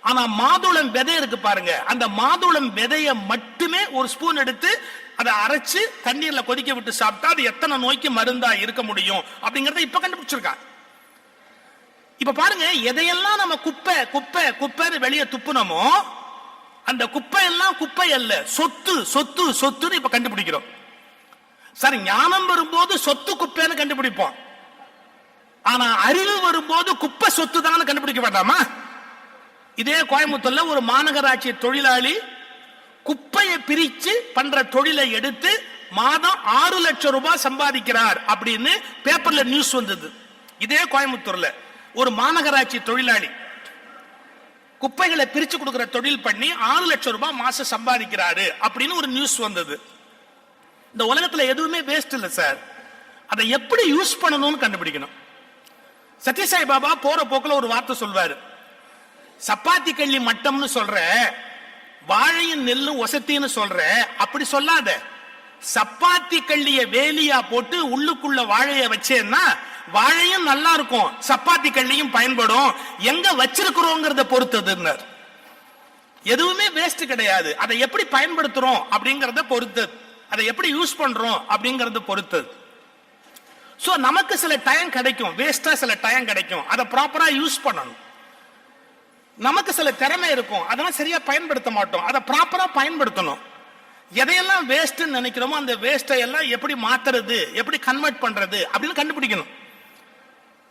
ஆனா மாதுளம் விதை இருக்கு பாருங்க, அந்த மாதுளம் விதைய மட்டுமே ஒரு ஸ்பூன் எடுத்து அதை அரைச்சு தண்ணீர்ல கொதிக்க விட்டு சாப்பிட்டா அது எத்தனை நோய்க்கு மருந்தா இருக்க முடியும் அப்படிங்கறத இப்ப கண்டுபிடிச்சிருக்காங்க. இப்ப பாருங்க, எதையெல்லாம் நம்ம குப்பை குப்பை குப்பைன்னு வெளியே துப்புனமோ அந்த குப்பை எல்லாம் குப்பை அல்ல, சொத்து சொத்து சொத்துன்னு இப்ப கண்டுபிடிக்கிறோம். சார், ஞானம் வரும்போது சொத்து குப்பைன்னு கண்டுபிடிப்போம். ஆனா அறிவு வரும்போது குப்பை சொத்து தான் கண்டுபிடிக்க வேண்டாமா? இதே கோயம்புத்தூர்ல ஒரு மாநகராட்சி தொழிலாளி குப்பையை பிரிச்சு பண்ற தொழிலை எடுத்து மாதம் 6 லட்சம் ரூபாய் சம்பாதிக்கிறார் அப்படின்னு பேப்பர்ல நியூஸ் வந்தது. இதே கோயம்புத்தூர்ல ஒரு மாநகராட்சி தொழிலாளி குப்பைகளை பிரிச்சு கொடுக்கிற தொழில் பண்ணி 6 லட்சம் ரூபாய் மாசம் சம்பாதிக்கிறாரு அப்படின்னு ஒரு நியூஸ் வந்தது. இந்த உலகத்துல எதுவுமே வேஸ்ட் இல்ல சார், அதை எப்படி யூஸ் பண்ணணும்னு கண்டுபிடிக்கணும். சத்யசாய் பாபா போற போக்குல ஒரு வார்த்தை சொல்வாரு, சப்பாத்தி கள்ளி மட்டம்னு சொல்ற, வாழையும் நெல்லும் ஒசத்தின்னு சொல்ற, அப்படி சொல்லாத. சப்பாத்தி கள்ளிய வேலியா போட்டு உள்ளுக்குள்ள வாழைய வச்சேன்னா வாழையும் நல்லா இருக்கும், சப்பாத்தி கள்ளியும் பயன்படும். எங்க வச்சிருக்கிறோங்கிறத பொறுத்தது. எதுவுமே வேஸ்ட் கிடையாது, அதை எப்படி பயன்படுத்துறோம் அப்படிங்கறத பொறுத்து, அதை எப்படி யூஸ் பண்றோம் அப்படிங்கறத பொறுத்து. சோ நமக்கு சில டைம் கிடைக்கும், வேஸ்டா சில டைம் கிடைக்கும், அதை ப்ராப்பரா யூஸ் பண்ணணும். நமக்கு சில திறமை இருக்கும், அதெல்லாம் சரியா பயன்படுத்த மாட்டோம், அதை ப்ராப்பரா பயன்படுத்தணும். எதையெல்லாம் வேஸ்ட் நினைக்கிறோமோ அந்த வேஸ்டை எல்லாம் எப்படி மாத்துறது, எப்படி கன்வெர்ட் பண்றது அப்படின்னு கண்டுபிடிக்கணும்.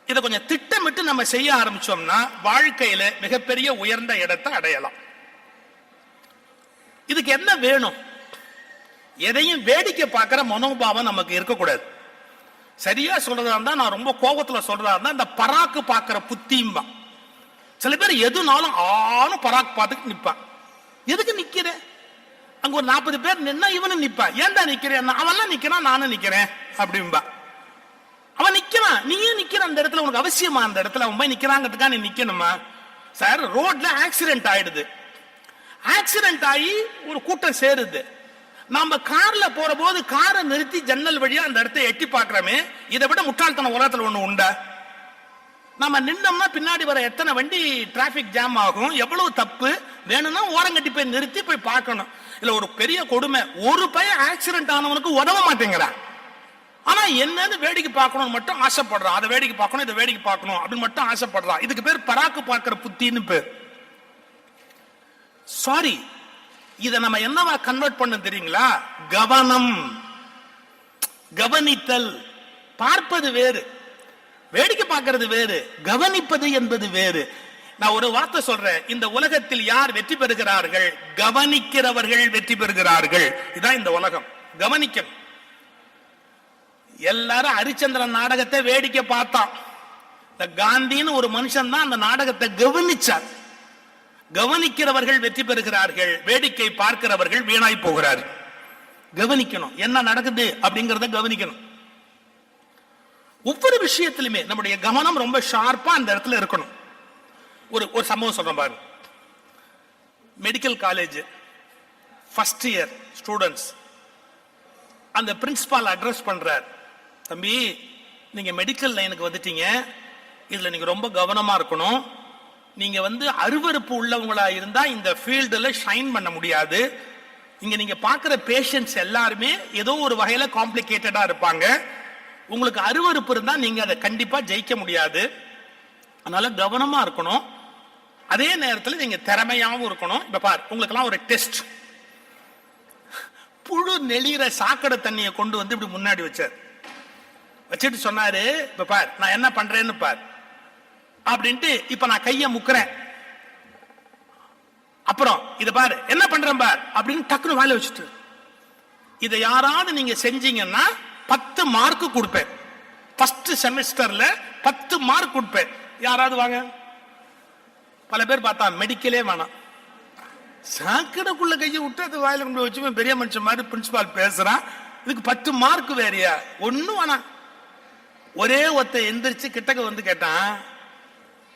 இதை கொஞ்சம் திட்டமிட்டு நம்ம செய்ய ஆரம்பிச்சோம்னா வாழ்க்கையில மிகப்பெரிய உயர்ந்த இடத்தை அடையலாம். இதுக்கு என்ன வேணும்? எதையும் வேடிக்கை பார்க்கிற மனோபாவம் நமக்கு இருக்கக்கூடாது. சரியா சொல்றதா இருந்தா, நான் ரொம்ப கோபத்துல சொல்றதா இருந்தா, இந்த பராக்கு பார்க்கிற புத்தியும்பா. சில பேர் எதுனாலும் ஆனும் பராக் பார்த்துட்டு நிப்பான். எதுக்கு நிக்கிற? அங்க ஒரு 40 பேர் நின்னா இவனும் நிப்பான். ஏன்டா நிக்கிறேன்? அவன்லாம் நிக்கிறான், நானும் நிக்கிறேன் அப்படின்பா. அவன் நிக்கிறான், நீயும் நிக்கிற அந்த இடத்துல, உனக்கு அவசியமா அந்த இடத்துல அவன் போய் நிக்கிறாங்கிறதுக்காக நீ நிக்கணுமா? சார், ரோட்ல ஆக்சிடென்ட் ஆயிடுது. ஆக்சிடென்ட் ஆகி ஒரு கூட்டம் சேருது. நாம கார்ல போற போது காரை நிறுத்தி ஜன்னல் வழியா அந்த இடத்தை எட்டி பாக்குறோமே, இதை விட முட்டாள்தன உலகத்துல ஒண்ணு உண்டா? நம்ம நின்னோம்னா பின்னாடி வர எத்தனை வண்டி டிராபிக் ஜாம் ஆகும், எவ்வளவு தப்பு. வேணும்னா ஓரங்கட்டி போய் நிறுத்தி போய் பார்க்கணும். இல்ல ஒரு பெரிய கொடுமை, ஒரு பையன் ஆக்சிடென்ட் ஆனவனுக்கு உதவ மாட்டேங்கிறான். ஆனா என்னன்னு வேடிக்கை பார்க்கணும் மட்டும் ஆசைப்படுறான். அதை வேடிக்கை பார்க்கணும், இதை வேடிக்கை பார்க்கணும் அப்படின்னு மட்டும் ஆசைப்படுறான். இதுக்கு பேர் பராக்கு பார்க்கிற புத்தின்னு பேர். சாரி, இதை நம்ம என்னவா கன்வெர்ட் பண்ண தெரியுங்களா? கவனம், கவனித்தல். பார்ப்பது வேறு, வேடிக்கை பார்க்கிறது வேறு, கவனிப்பது என்பது வேறு. நான் ஒரு வார்த்தை சொல்றேன், இந்த உலகத்தில் யார் வெற்றி பெறுகிறார்கள்? கவனிக்கிறவர்கள் வெற்றி பெறுகிறார்கள். இதான் இந்த உலகம். கவனிக்கணும். எல்லாரும் ஹரிச்சந்திரன் நாடகத்தை வேடிக்கை பார்த்தான். இந்த காந்தின்னு ஒரு மனுஷன் தான் அந்த நாடகத்தை கவனிச்சார். கவனிக்கிறவர்கள் வெற்றி பெறுகிறார்கள், வேடிக்கை பார்க்கிறவர்கள் வீணாய் போகிறார்கள். கவனிக்கணும், என்ன நடக்குது அப்படிங்கறத கவனிக்கணும். ஒவ்வொரு விஷயத்திலுமே நம்முடைய கவனம் ரொம்ப ஷார்ப்பா அந்த இடத்துல இருக்கணும். ஒரு சம்பவம் சொல்றேன் பாருங்க. Medical college first year students, அந்த பிரின்சிபால் அட்ரஸ் பண்றார். தம்பி, நீங்க மெடிக்கல் லைனுக்கு வந்துட்டீங்க, இதுல நீங்க ரொம்ப கவனமா இருக்கணும். நீங்க அருவருப்பு உள்ளவங்களா இருந்தா இந்த ஃபீல்டுல ஷைன் பண்ண முடியாது. இங்க நீங்க பாக்குற பேஷண்ட்ஸ் எல்லாருமே ஏதோ ஒரு வகையில காம்ப்ளிகேட்டடா இருப்பாங்க. உங்களுக்கு அருவருப்பு இருந்தா நீங்க அதை கண்டிப்பா ஜெயிக்க முடியாது. அதனால கவனமா இருக்கணும். அதே நேரத்தில் நீங்க திறமையாவும் இருக்கணும். இப்ப பார், உங்களுக்கு எல்லாம் ஒரு டெஸ்ட். புழு நெளிற சாக்கடை தண்ணியை கொண்டு இப்படி முன்னாடி வச்சுட்டு சொன்னாரு, இப்ப பார் நான் என்ன பண்றேன்னு பார் அப்படின்ட்டு. இப்ப நான் கைய முக்குறேன், அப்புறம் இத பாரு என்ன பண்றேன் பார் அப்படின்னு டக்குனு வாயில வச்சுட்டு. இதை யாராவது நீங்க செஞ்சீங்கன்னா 10 மார்க் கொடுப்பேன். ஃபர்ஸ்ட் செமஸ்டர்ல 10 மார்க் கொடுப்பேன். யாராவது வாங்க. பல பேர் பார்த்தா மெடிக்கலே வேணாம், சாக்கடைக்குள்ள கையை விட்டு அது வாயில கொண்டு வச்சு பெரிய மனுஷன் மாதிரி பிரின்சிபால் பேசுறான். இதுக்கு 10 மார்க் வேறையா? ஒண்ணும் வேணாம். ஒரே ஒருத்த எந்திரிச்சு கிட்டக்க வந்து கேட்டான்,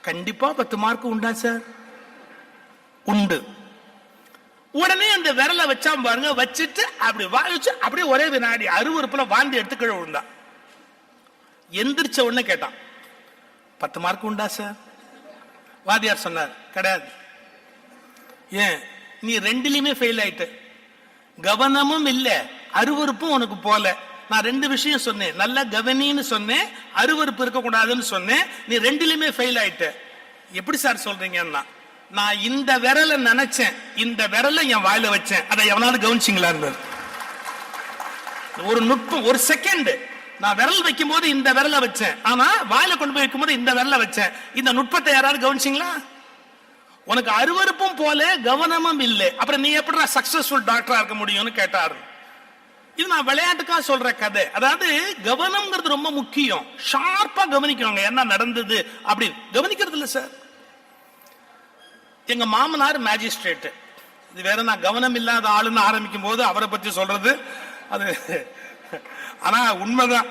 கண்டிப்பா 10 மார்க் உண்டா சார்? உண்டு. உடனே அந்த விரலை வச்சா பாருங்க, வச்சுட்டு அப்படி வாயிச்சு அப்படியே ஒரே வினாடி அருவருப்புல வாந்தி எடுத்து கீழே விழுந்தான். எந்திரிச்ச உடனே கேட்டான், 10 மார்க் உண்டா சார்? வாதியார் சொன்னார், கிடையாது. ஏன்? நீ 2லயுமே ஃபெயில் ஆயிட்ட. கவனமும் இல்ல, அருவருப்பும் உனக்கு போல. நான் 2 விஷயம் சொன்னேன், நல்ல கவனின்னு சொன்னேன், அருவருப்பு இருக்க கூடாதுன்னு சொன்னேன். நீ 2லயுமே ஃபெயில் ஆயிட்ட. எப்படி சார் சொல்றீங்கன்னா, நான் இந்த விரலை நினைச்சேன், இந்த விரலை என் வாயில வச்சேன், அதை எவனாவது கவனிச்சிங்களா? ஒரு நுட்பம், ஒரு செகண்ட். நான் விரல் வைக்கும் போது இந்த விரலை வச்சேன், ஆனா வாயில கொண்டு போய் வைக்கும் போது இந்த விரலை வச்சேன். இந்த நுட்பத்தை யாராவது கவனிச்சிங்களா? உனக்கு அருவருப்பும் போல கவனமும் இல்லை, அப்புறம் நீ எப்படி சக்சஸ்ஃபுல் டாக்டரா இருக்க முடியும்னு கேட்டாரு. இது நான் விளையாட்டுக்கா சொல்ற கதை. அதாவது கவனம்ங்கிறது ரொம்ப முக்கியம். ஷார்ப்பா கவனிக்கணும் என்ன நடந்தது அப்படி கவனிக்கிறது இல்ல சார். எங்க மாமனார் மேஜிஸ்ட்ரேட். இது வேற, நான் கவனம் இல்லாத ஆளுன்னு ஆரம்பிக்கும் போது அவரை பத்தி சொல்றது அது. ஆனா உண்மைதான்,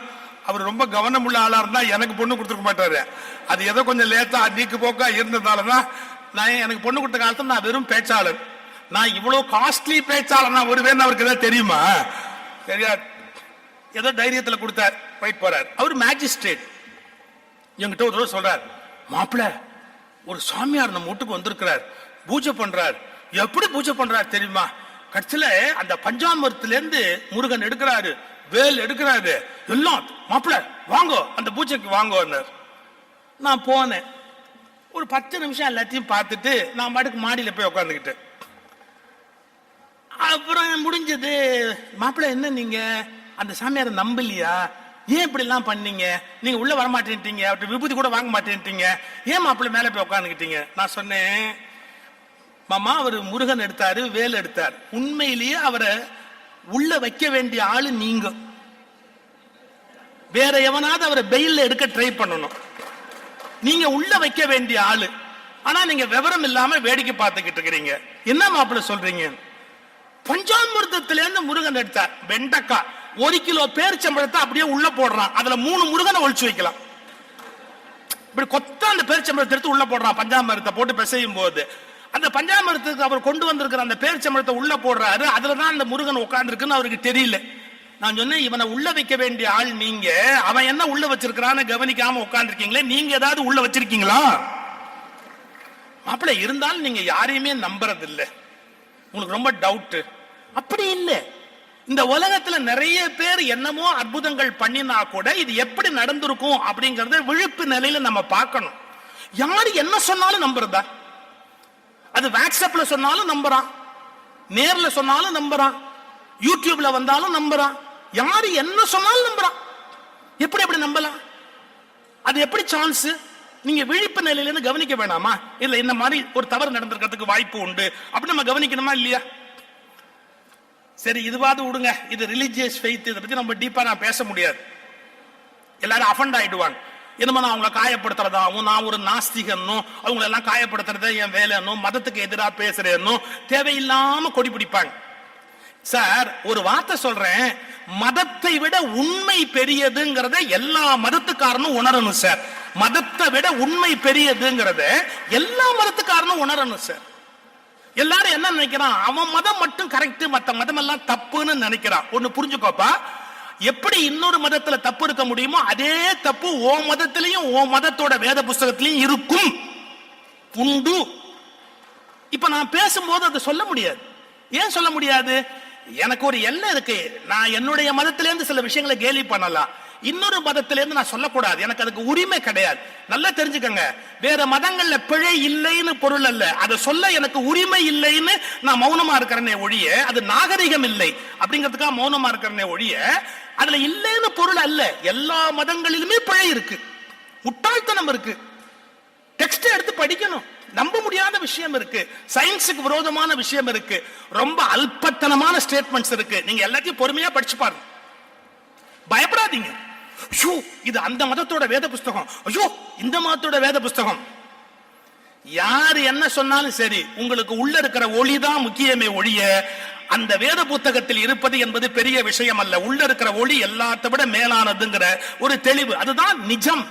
அவர் ரொம்ப கவனம் உள்ள ஆளா இருந்தா எனக்கு பொண்ணு கொடுத்துருக்க மாட்டாரு. அது ஏதோ கொஞ்சம் லேட்டா நீக்கு போக்கா இருந்ததாலதான் நான் எனக்கு பொண்ணு கொடுத்த காலத்துல நான் வெறும் பேச்சாளர். நான் இவ்வளவு காஸ்ட்லி பேச்சாளர் நான் ஒருவேன் அவருக்கு ஏதாவது தெரியுமா? தெரியாது. ஏதோ தைரியத்துல கொடுத்தார், போயிட்டு போறார். அவர் மேஜிஸ்ட்ரேட். என்கிட்ட ஒரு தடவை சொல்றார், மாப்பிள்ள ஒரு சாமியார் நம்ம வீட்டுக்கு வந்திருக்கிறார், பூஜை பண்றார். எப்படி பூஜை பண்றார் தெரியுமா? கட்சியில அந்த பஞ்சாமிரத்துல இருந்து முருகன் எடுக்கிறாரு, வேல் எடுக்கிறாரு, எல்லாம். மாப்பிள்ள வாங்கோ, அந்த பூஜைக்கு வாங்கோ. நான் போனேன். ஒரு 10 நிமிஷம் எல்லாத்தையும் பார்த்துட்டு நான் பாட்டுக்கு மாடியில போய் உட்காந்துக்கிட்டு, அப்புறம் முடிஞ்சது. மாப்பிள்ள என்ன நீங்க அந்த சாமியாரை நம்பலையா? ஏன் இப்படி எல்லாம் பண்ணீங்க? நீங்க உள்ள வர மாட்டேன்ட்டீங்க, அவர்கிட்ட விபூதி கூட வாங்க மாட்டேன்ட்டீங்க, ஏன் மாப்பிள்ள மேல போய் உட்காந்துக்கிட்டீங்க? நான் சொன்னேன், மாமா அவர் முருகன் எடுத்தாரு, வேல் எடுத்தார். உண்மையிலேயே அவரை உள்ள வைக்க வேண்டிய ஆளு நீங்க. வேற எவனாவது அவரை பெயில்ல எடுக்க ட்ரை பண்ணணும். நீங்க உள்ள வைக்க வேண்டிய ஆளு. ஆனா நீங்க விவரம் இல்லாம வேடிக்கை பார்த்துக்கிட்டு இருக்கிறீங்க. என்ன மாப்பிள்ள சொல்றீங்க? பஞ்சாமிர்தத்துல இருந்து முருகன் எடுத்தார். வெண்டைக்காய் 1 கிலோ பேரிச்சம்பழத்தை அப்படியே உள்ள போடுறான், அதுல 3 முருகனை ஒழிச்சு வைக்கலாம். இப்படி கொத்த அந்த பேரிச்சம்பழத்தை எடுத்து உள்ள போடுறான். பஞ்சாமிரத்தை போட்டு பிசையும் போது அந்த பஞ்சாமிரத்துக்கு அவர் கொண்டு வந்திருக்கிற அந்த பேரிச்சம்பழத்தை உள்ள போடுறாரு, அதுலதான் அந்த முருகன் உட்கார்ந்து இருக்குன்னு அவருக்கு தெரியல. நான் சொன்னேன், இவனை உள்ள வைக்க வேண்டிய ஆள் நீங்க, அவன் என்ன உள்ள வச்சிருக்கான்னு கவனிக்காம உட்கார்ந்துருக்கீங்களே, நீங்க ஏதாவது உள்ள வச்சிருக்கீங்களா? மாப்பிள்ள இருந்தாலும் நீங்க யாரையுமே நம்புறது இல்லை, உங்களுக்கு ரொம்ப டவுட். அப்படி இல்லை. இந்த உலகத்துல நிறைய பேர் என்னமோ அற்புதங்கள் பண்ணினா கூட இது எப்படி நடந்திருக்கும் அப்படிங்கறத விழிப்பு நிலையில நம்ம பார்க்கணும். யாரு என்ன சொன்னாலும் நம்புறதா? அது வாட்ஸ்அப்ல சொன்னாலும் நம்புறான், நேர்ல சொன்னாலும் நம்புறான், யூடியூப்ல வந்தாலும் நம்புறான். யாரு என்ன சொன்னாலும் நம்புறான். எப்படி எப்படி நம்பலாம்? அது எப்படி சான்ஸ்? நீங்க விழிப்பு நிலையில இருந்து கவனிக்க வேணாமா? இல்ல இந்த மாதிரி ஒரு தவறு நடந்திருக்கிறதுக்கு வாய்ப்பு உண்டு அப்படி நம்ம கவனிக்கணுமா இல்லையா? சரி, இதுவாது விடுங்க. இது ரிலிஜியஸ் ஃபெய்த், இதை பத்தி நம்ம டீப்பா நான் பேச முடியாது. எல்லாரும் அஃபண்ட் ஆயிடுவாங்க. என்னமா நான் அவங்களை காயப்படுத்துறதாவும், நான் ஒரு நாஸ்திகனும், அவங்களை எல்லாம் காயப்படுத்துறத என் வேலைன்னும், மதத்துக்கு எதிராக பேசுறேன்னும் தேவையில்லாம கொடி பிடிப்பாங்க. சார் ஒரு வார்த்தை சொல்றேன், மதத்தை விட உண்மை பெரியதுங்கிறத எல்லா மதத்துக்காரனும் உணரணும் சார். மதத்தை விட உண்மை பெரியதுங்கிறத எல்லா மதத்துக்காரனும் உணரணும் சார். எல்லாரும் என்ன நினைக்கிறான், அவன் மதம் மட்டும் கரெக்ட், மத்த மதம் எல்லாம் தப்புன்னு நினைக்கிறான். ஒண்ணு புரிஞ்சுக்கோப்பா, எப்படி இன்னொரு மதத்துல தப்பு இருக்க முடியுமோ அதே தப்பு ஓ மதத்திலையும் ஓ மதத்தோட வேத புஸ்தகத்திலையும் இருக்கும், உண்டு. இப்ப நான் பேசும்போது அதை சொல்ல முடியாது. ஏன் சொல்ல முடியாது? எனக்கு ஒரு எல்லை இருக்கு. நான் என்னுடைய மதத்திலிருந்து சில விஷயங்களை கேலி பண்ணலாம், இன்னொரு மதத்திலிருந்து நான் சொல்லக்கூடாது. எனக்கு அதுக்கு உரிமை கிடையாது. நல்லா தெரிஞ்சுக்கங்க, வேற மதங்கள்ல பிழை இல்லைன்னு பொருள் அல்ல, அதை சொல்ல எனக்கு உரிமை இல்லைன்னு நான் மௌனமா இருக்கிறேனே ஒழிய, அது நாகரிகம் இல்லை அப்படிங்கிறதுக்காக மௌனமா இருக்கிறேனே ஒழிய அதுல இல்லைன்னு பொருள் அல்ல. எல்லா மதங்களிலுமே பிழை இருக்கு, முட்டாள்தனம் இருக்கு. டெக்ஸ்ட் எடுத்து படிக்கணும். நம்ப முடியாத விஷயம் இருக்கு, சயின்ஸுக்கு விரோதமான விஷயம் இருக்கு, ரொம்ப அல்பத்தனமான ஸ்டேட்மெண்ட்ஸ் இருக்கு. நீங்க எல்லாத்தையும் பொறுமையா படிச்சு பாருங்க, பயப்படாதீங்க. ஐயோ இது அந்த மதத்தோட வேத புஸ்தகம், ஐயோ இந்த மதத்தோட வேத புஸ்தகம். யார் என்ன சொன்னாலும் சரி, உங்களுக்கு உள்ள இருக்கிற ஒளிதான் முக்கியமே ஒழிய அந்த வேத புத்தகத்தில் இருப்பது என்பது பெரிய விஷயம் அல்ல. உள்ள இருக்கிற ஒளி எல்லாத்த விட மேலானதுங்கிற ஒரு தெளிவு, அதுதான் நிஜம்.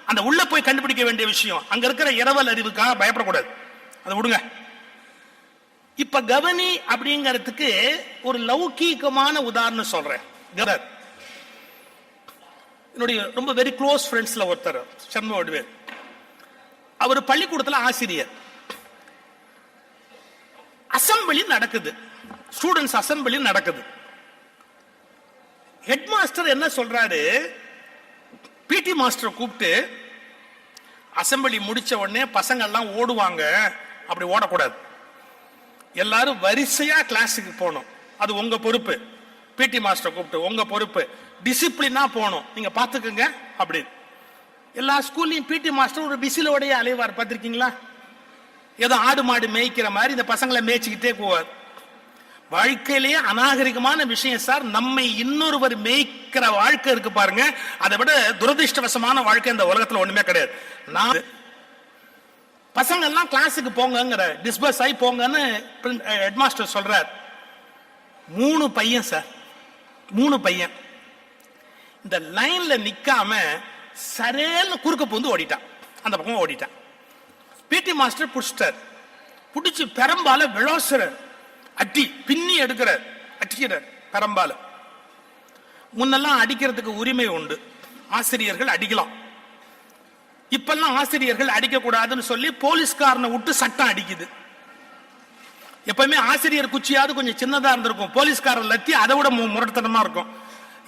அந்த உள்ள போய் கண்டுபிடிக்க வேண்டிய விஷயம். அங்க இருக்கிற இரவல் அறிவுக்காக பயப்படக்கூடாது, அதை விடுங்க. இப்ப கவனி அப்படிங்கிறதுக்கு ஒரு லௌகீகமான உதாரணம் சொல்றேன். என்னுடைய ரொம்ப வெரி க்ளோஸ் ஃப்ரெண்ட்ஸ்ல ஒருத்தர் சண்முக வடிவேல். அவர் பள்ளிக்கூடத்தில் ஆசிரியர். அசம்பிளி நடக்குது, ஸ்டூடெண்ட்ஸ் அசம்பிளி நடக்குது. ஹெட் மாஸ்டர் என்ன சொல்றாரு, பிடி மாஸ்டர் கூப்பிட்டு, அசம்பிளி முடிச்ச உடனே பசங்க எல்லாம் ஓடுவாங்க, அப்படி ஓடக்கூடாது, எல்லாரும் வரிசையா கிளாஸுக்கு போகணும், அது உங்க பொறுப்பு. பிடி மாஸ்டர் கூப்பிட்டு, உங்க பொறுப்பு, டிசிப்ளினா போகணும், நீங்க பாத்துக்குங்க அப்படி. எல்லா ஸ்கூல்லையும் பிடி மாஸ்டர் ஒரு விசிலோடைய அலைவார், பார்த்திருக்கீங்களா? ஏதோ ஆடு மாடு மேய்க்கிற மாதிரி இந்த பசங்களை மேய்ச்சிக்கிட்டே போவார். வாழ்க்கையிலேயே அநாகரிகமான விஷயம் சார், நம்மை இன்னொருவர் மேய்க்கிற வாழ்க்கை இருக்கு பாருங்க, அதை விட துரதிருஷ்டவசமான வாழ்க்கை இந்த உலகத்துல ஒண்ணுமே கிடையாது. நான் பசங்க எல்லாம் கிளாஸுக்கு போங்கிற, டிஸ்பர்ஸ் ஆகி போங்கன்னு ஹெட் மாஸ்டர் சொல்றார். 3 பையன் சார், 3 பையன் இந்த லைன்ல நிக்காம சரேல்னு குறுக்க பூந்து ஓடிட்டான், அந்த பக்கம் ஓடிட்டான். பிடி மாஸ்டர் புடிச்சிட்டார், புடிச்சு பெரம்பால விளாசுறார், அடி பின்னி எடுக்கிறார், அடிக்கிறார் பெரம்பால. முன்னெல்லாம் அடிக்கிறதுக்கு உரிமை உண்டு, ஆசிரியர்கள் அடிக்கலாம். இப்பெல்லாம் ஆசிரியர்கள் அடிக்க கூடாதுன்னு சொல்லி போலீஸ்காரனை விட்டு சட்டம் அடிக்குது. எப்பவுமே ஆசிரியர் குச்சியாவது கொஞ்சம் சின்னதா இருந்திருக்கும், போலீஸ்காரர் லத்தி அதை விட முரட்டுத்தனமா இருக்கும்.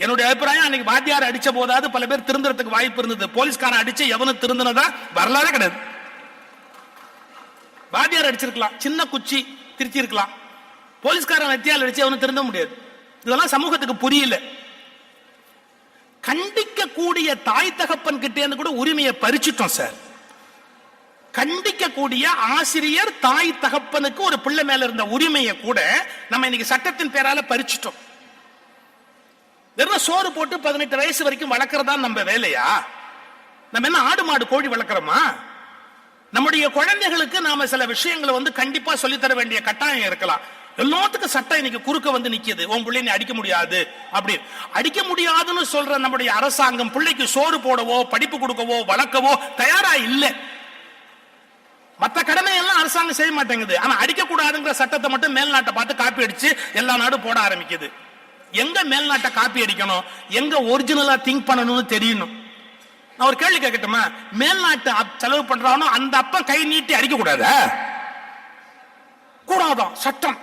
என்னுடைய அபிப்பிராயம், அன்னைக்கு வாத்தியார் அடிச்ச போதாவது பல பேர் திருந்துறதுக்கு வாய்ப்பு இருந்தது. போலீஸ்காரன் அடிச்சு எவனும் திருந்தினதா வரலாறே கிடையாது. வாத்தியார் அடிச்சிருக்கலாம், சின்ன குச்சி திருச்சி இருக்கலாம், போலீஸ்காரன் லத்தியால் அடிச்சு எவனும் திருந்த முடியாது. இதெல்லாம் சமூகத்துக்கு புரியல. கண்டிக்க கூடிய தாய் தகப்பன் கிட்டே கூட உரிமையை பறிச்சுட்டோம் சார். கண்டிக்க கூடிய ஆசிரியர் தாய் தகப்பனுக்கு ஒரு பிள்ளை மேல இருந்த உரிமையை கூட நம்ம இன்னைக்கு சட்டத்தின் பேரால பறிச்சுட்டோம். வெறும் சோறு போட்டு 18 வயசு வரைக்கும் வளர்க்கறதா நம்ம வேலையா? நம்ம என்ன ஆடு மாடு கோழி வளர்க்கிறோமா? நம்முடைய குழந்தைகளுக்கு நாம சில விஷயங்களை கண்டிப்பா சொல்லித்தர வேண்டிய கட்டாயம் இருக்கலாம். எல்லாத்துக்கும் சட்டம் இன்னைக்கு குறுக்க வந்து நிக்குது, உன் பிள்ளை நீ அடிக்க முடியாது அப்படி. அடிக்க முடியாதுன்னு சொல்ற நம்முடைய அரசாங்கம் பிள்ளைக்கு சோறு போடவோ படிப்பு கொடுக்கவோ வளர்க்கவோ தயாரா இல்லை. மற்ற கடமை எல்லாம் அரசாங்கம் செய்ய மாட்டேங்குது. ஆனா அடிக்க கூடாதுங்கிற சட்டத்தை மட்டும் மேல்நாட்டை பார்த்து காப்பி அடிச்சு எல்லா நாடும் போட ஆரம்பிக்குது. எங்க மேல்நாட்டை காப்பி அடிக்கணும், எங்க ஒரிஜினலா திங்க் பண்ணணும்னு தெரியணும். நான் ஒரு கேள்வி கேட்கட்டுமா? மேல்நாட்டு செலவு பண்றானோ அந்த அப்பா கை நீட்டி அடிக்க கூடாதா? கூடாதான் சட்டம்.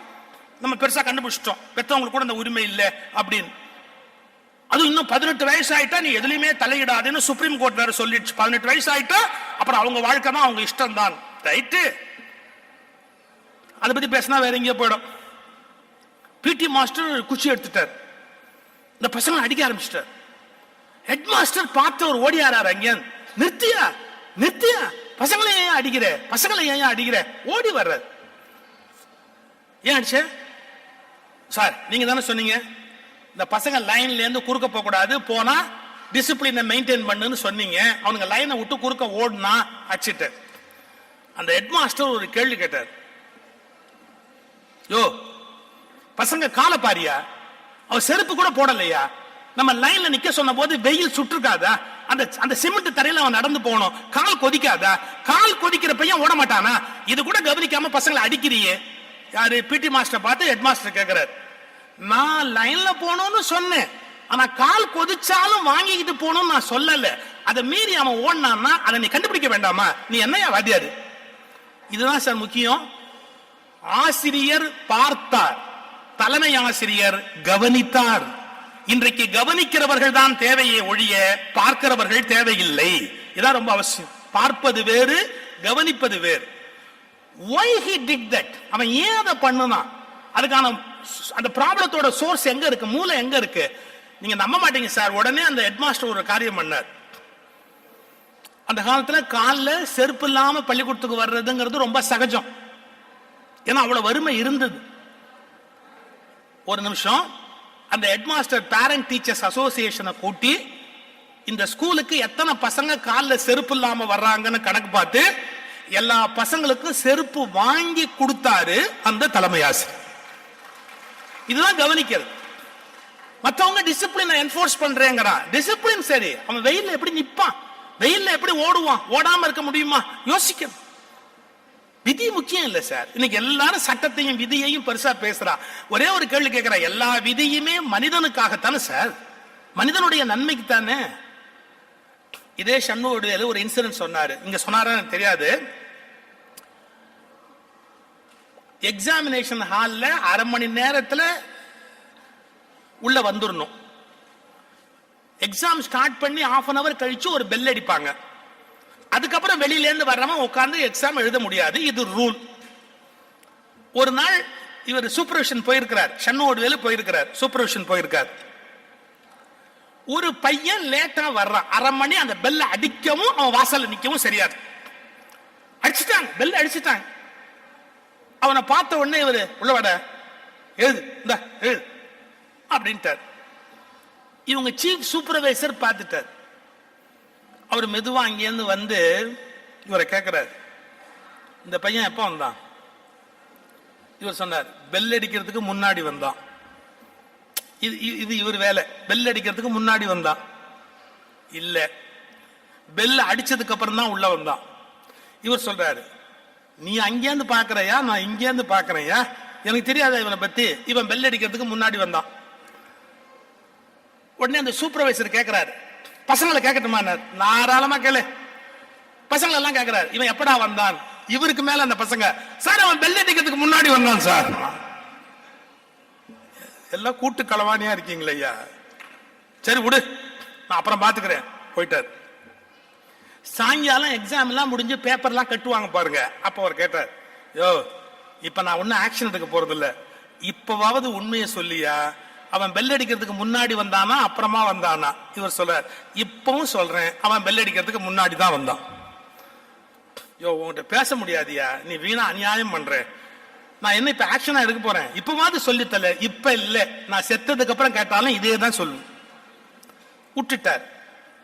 நம்ம பெருசா கண்டுபிடிச்சிட்டோம், பெற்றவங்களுக்கு கூட அந்த உரிமை இல்லை அப்படின்னு. அது இன்னும் 18 வயசு ஆயிட்டா நீ எதுலையுமே தலையிடாதுன்னு சுப்ரீம் கோர்ட் வேற சொல்லிடுச்சு. 18 வயசு ஆயிட்டா அப்புறம் அவங்க வாழ்க்கை தான், அவங்க இஷ்டம் தான். ரைட்டு, அதை பத்தி பேசினா வேற எங்கேயோ போயிடும். பிடி மாஸ்டர் குச்சி எடுத்துட்டார், இந்த பசங்க அடிக்க ஆரம்பிச்சிட்டார். ஹெட் மாஸ்டர் பார்த்து ஒரு ஓடியாரார், அங்க நிறுத்தியா நிறுத்தியா, பசங்களை ஏன் அடிக்கிற, பசங்களை ஏன் அடிக்கிற, ஓடி வர்ற. ஏன் அடிச்ச சார்? நீங்க தானே சொன்னீங்க இந்த பசங்க லைன்ல இருந்து குறுக்க போக கூடாது, போனா டிசிப்ளினை மெயின்டைன் பண்ணுன்னு சொன்னீங்க. அவனுங்க லைனை விட்டு குறுக்க ஓடுனா அடிச்சிட்டு. அந்த ஹெட் மாஸ்டர் ஒரு கேள்வி கேட்டார், யோ பசங்க காலை பாரியா, அவ செருப்பு கூட போடலையா, நம்ம லைன்ல நிக்க சொன்ன போது வெயில் சுற்றுக்காதா, அந்த சிமெண்ட் தரையில அவன் நடந்து போகணும், கால் கொதிக்காதா, கால் கொதிக்கிற பையன் ஓட மாட்டானா, இது கூட கவனிக்காம பசங்களை அடிக்கிறியே. யாரு? பிடி மாஸ்டர் பார்த்து ஹெட் மாஸ்டர் கேட்கிறார், நான் லைன்ல போகணும்னு சொன்னேன், ஆனா கால் கொதிச்சாலும் வாங்கிக்கிட்டு போகணும்னு நான் சொல்லல, அதை மீறி அவன் ஓடினான்னா அதை நீ கண்டுபிடிக்க வேண்டாமா, நீ என்னையா வாத்தியாரு? இதுதான் சார் முக்கியம். ஆசிரியர் பார்த்தார், தலைமை ஆசிரியர் கவனித்தார். இன்றைக்கு கவனிக்கிறவர்கள் தான் தேவையே ஒழிய பார்க்கிறவர்கள் தேவையில்லை. இதான் ரொம்ப அவசியம். பார்ப்பது வேறு, கவனிப்பது வேறு. Why he did that? அவன் ஏன் அதை பண்ணுனான்? அதுக்கான அந்த ப்ராப்ளத்தோட சோர்ஸ் எங்க இருக்கு, மூளை எங்க இருக்கு? நீங்க நம்ப மாட்டீங்க சார். உடனே அந்த ஹெட் மாஸ்டர் ஒரு காரியம் பண்ணார். அந்த காலத்துல கால்ல செருப்பு இல்லாம பள்ளிக்கூடத்துக்கு வர்றதுங்கிறது ரொம்ப சகஜம், ஏன்னா அவ்வளவு வறுமை இருந்தது. ஒரு நிமிஷம், அந்த ஹெட் மாஸ்டர் பேரண்ட் டீச்சர்ஸ் அசோசியேஷனை கூட்டி இந்த ஸ்கூலுக்கு எத்தனை பசங்க கால்ல செருப்பு இல்லாம வர்றாங்கன்னு கணக்கு பார்த்து எல்லா பசங்களுக்கும் செருப்பு வாங்கி கொடுத்தாரு அந்த தலைமை ஆசிரியர். இதுதான் கவனிக்கிறது. மற்றவங்க டிசிப்ளினை என்ஃபோர்ஸ் பண்றேங்கிறான். டிசிப்ளின் சரி, அவன் வெயில்ல எப்படி நிப்பான், வெயில்ல எப்படி ஓடுவான், ஓடாம இருக்க முடியுமா? யோசிக்கணும். விதி முக்கியம் இல்ல சார். இன்னைக்கு எல்லாரும் சட்டத்தையும் விதியையும் பெருசா பேசுறா. ஒரே ஒரு கேள்வி கேட்கிறா, எல்லா விதியுமே மனிதனுக்காகத்தானே சார், மனிதனுடைய நன்மைக்கு தானே. இதே சண்முகவேலு ஒரு இன்சிடென்ட் சொன்னாரு, இங்க சொன்னாரா தெரியாது. எக்ஸாமினேஷன் ஹால்ல அரை மணி நேரத்துல உள்ள வந்துடணும். எக்ஸாம் ஸ்டார்ட் பண்ணி ½ an hour கழிச்சு ஒரு பெல் அடிப்பாங்க. அதுக்கப்புறம் வெளியில இருந்து வர்றவன் உட்கார்ந்து எக்ஸாம் எழுத முடியாது. இது ரூல். ஒரு நாள் இவர் சூப்பர்விஷன் போயிருக்கிறார், சண்முகவேலு போயிருக்கிறார், சூப்பர்விஷன் போயிருக்கார். ஒரு பையன் லேட்டா வர்றான். அரை மணி அந்த பெல்ல அடிக்கவும் அவன் வாசல்ல நிக்கவும் சரியாது. அடிச்சுட்டாங்க, பெல் அடிச்சுட்டாங்க. அவனை பார்த்த உடனே இவரு உள்ள வாட, எழுது, இந்த எழுது அப்படின்ட்டார். இவங்க சீஃப் சூப்பர்வைசர் பார்த்துட்டார். அவர் மெதுவா அங்கேருந்து வந்து இவரை கேட்கிறார், இந்த பையன் எப்ப வந்தான்? இவர் சொன்னார், பெல் அடிக்கிறதுக்கு முன்னாடி வந்தான். இது இவர் வேலை. பெல் அடிக்கிறதுக்கு முன்னாடி வந்தான் இல்ல, பெல் அடிச்சதுக்கு அப்புறம் தான் உள்ள வந்தான். இவர் சொல்றாரு, நீ அங்கேருந்து பாக்குறையா, நான் இங்கேருந்து பாக்குறையா, எனக்கு தெரியாத இவனை பத்தி. இவன் பெல் அடிக்கிறதுக்கு முன்னாடி வந்தான். உடனே அந்த சூப்பர்வைசர் கேட்கிறாரு, பசங்களை கேட்கட்டுமா? தாராளமா கேளு. பசங்களை எல்லாம் கேட்கிறாரு, இவன் எப்படா வந்தான்? இவருக்கு மேல அந்த பசங்க, சார் அவன் பெல் அடிக்கிறதுக்கு முன்னாடி வந்தான் சார். எல்லாம் கூட்டு களவாணியா இருக்கீங்களே ஐயா. சரி விடு, நான் அப்புறம் பாத்துக்கிறேன். போயிட்டார். சாயங்காலம் எக்ஸாம் எல்லாம் முடிஞ்சு பேப்பர் எல்லாம் கட்டுவாங்க பாருங்க. அப்ப அவர் கேட்டார், யோ இப்ப நான் ஒன்னும் ஆக்ஷன் எடுக்க போறது இல்ல, இப்பவாவது உண்மையை சொல்லியா, அவன் பெல் அடிக்கிறதுக்கு முன்னாடி வந்தானா அப்புறமா வந்தானா? இவர் சொல்றார், இப்பவும் சொல்றேன், அவன் பெல் அடிக்கிறதுக்கு முன்னாடி தான் வந்தான். யோ உன்கிட்ட பேச முடியாதியா, நீ வீணா அநியாயம் பண்ற. நான் என்ன இப்ப ஆக்ஷனா எடுக்க போறேன், இப்பவாது சொல்லித்தல. இப்ப இல்ல, நான் செத்ததுக்கு அப்புறம் கேட்டாலும் இதே தான் சொல்லு. விட்டுட்டார்.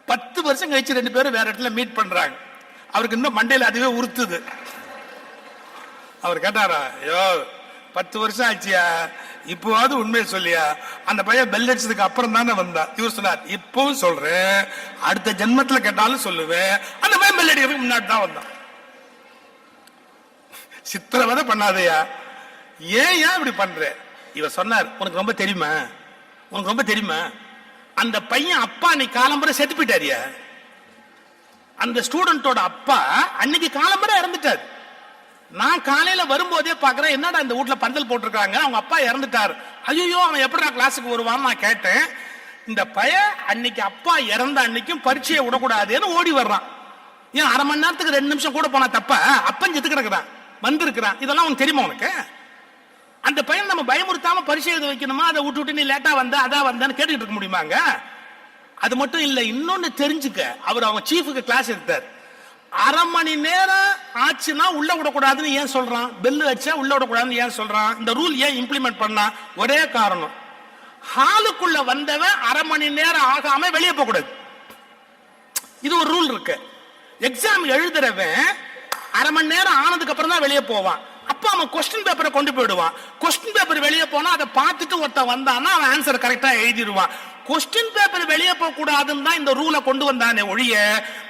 10 வருஷம் கழிச்சு 2 பேரும் வேற இடத்துல மீட் பண்றாங்க. அவருக்கு இன்னும் மண்டையில அதுவே உறுத்துது. அவர் கேட்டாரா, யோ 10 வருஷம் ஆச்சியா, இப்போவாது உண்மையை சொல்லியா, அந்த பையன் பெல் அடிச்சதுக்கு அப்புறம் தானே வந்தா? இவர் சொன்னார், இப்பவும் சொல்றேன், அடுத்த ஜென்மத்துல கேட்டாலும் சொல்லுவேன், அந்த பையன் பெல் அடிக்கிறதுக்கு முன்னாடி தான் வந்தான். சித்திரவதை பண்ணாதையா, ஏன் இப்படி பண்ற? இவர் சொன்னார், உனக்கு ரொம்ப தெரியுமா, உனக்கு ரொம்ப தெரியுமா, அந்த பையன் அப்பா அன்னைக்கு காலம்பரை செத்து போயிட்டாரியா. அந்த ஸ்டூடெண்டோட அப்பா அன்னைக்கு காலம்பரை இறந்துட்டார். நான் காலையில வரும்போதே பாக்குறேன், என்னடா இந்த வீட்டுல பந்தல் போட்டிருக்காங்க, அவங்க அப்பா இறந்துட்டாரு. ஐயோ அவன் எப்படா கிளாஸுக்கு வருவான்னு நான் கேட்டேன். இந்த பையன் அன்னைக்கு அப்பா இறந்த அன்னைக்கும் பரீட்சையை விடக்கூடாதுன்னு ஓடி வர்றான். ஏன் அரை மணி நேரத்துக்கு 2 நிமிஷம் கூட போனா தப்ப? அப்பன் செத்து கிடக்குறான், வந்திருக்கிறான். இதெல்லாம் உனக்கு தெரியுமா? உனக்கு அந்த பையன் நம்ம பயமுறுத்தாம பரீட்சை எழுத வைக்கணுமா? அதை விட்டு நீ லேட்டா வந்த அதான் வந்தான்னு கேட்டுக்கிட்டு இருக்க முடியுமாங்க? அது மட்டும் இல்ல, இன்னொன்னு தெரிஞ்சுக்க, அவர் அவங்க சீஃபுக்கு கிளாஸ் எடுத்தார். அரை மணி நேரம் ஆச்சுன்னா உள்ள விடக்கூடாதுன்னு ஏன் சொல்றான்? பெல் அடிச்சா உள்ள விடக்கூடாதுன்னு ஏன் சொல்றான்? இந்த ரூல் ஏன் இம்ப்ளிமெண்ட் பண்ணா? ஒரே காரணம், ஹாலுக்குள்ள வந்தவன் அரை மணி நேரம் ஆகாம வெளியே போக கூடாது. இது ஒரு ரூல் இருக்கு. எக்ஸாம் எழுதுறவன் அரை மணி நேரம் ஆனதுக்கு அப்புறம் தான் வெளியே போவான். அப்ப அவன் கொஸ்டின் பேப்பரை கொண்டு போயிடுவான். கொஸ்டின் பேப்பர் வெளியே போனா அதை பார்த்துட்டு ஒருத்தன் வந்தான்னா அவன் ஆன்சர் கரெக்டா எழுதிடுவான். கொஸ்டின் பேப்பர் வெளியே போக கூடாதுன்னு தான் இந்த ரூலை கொண்டு வந்தானே ஒழிய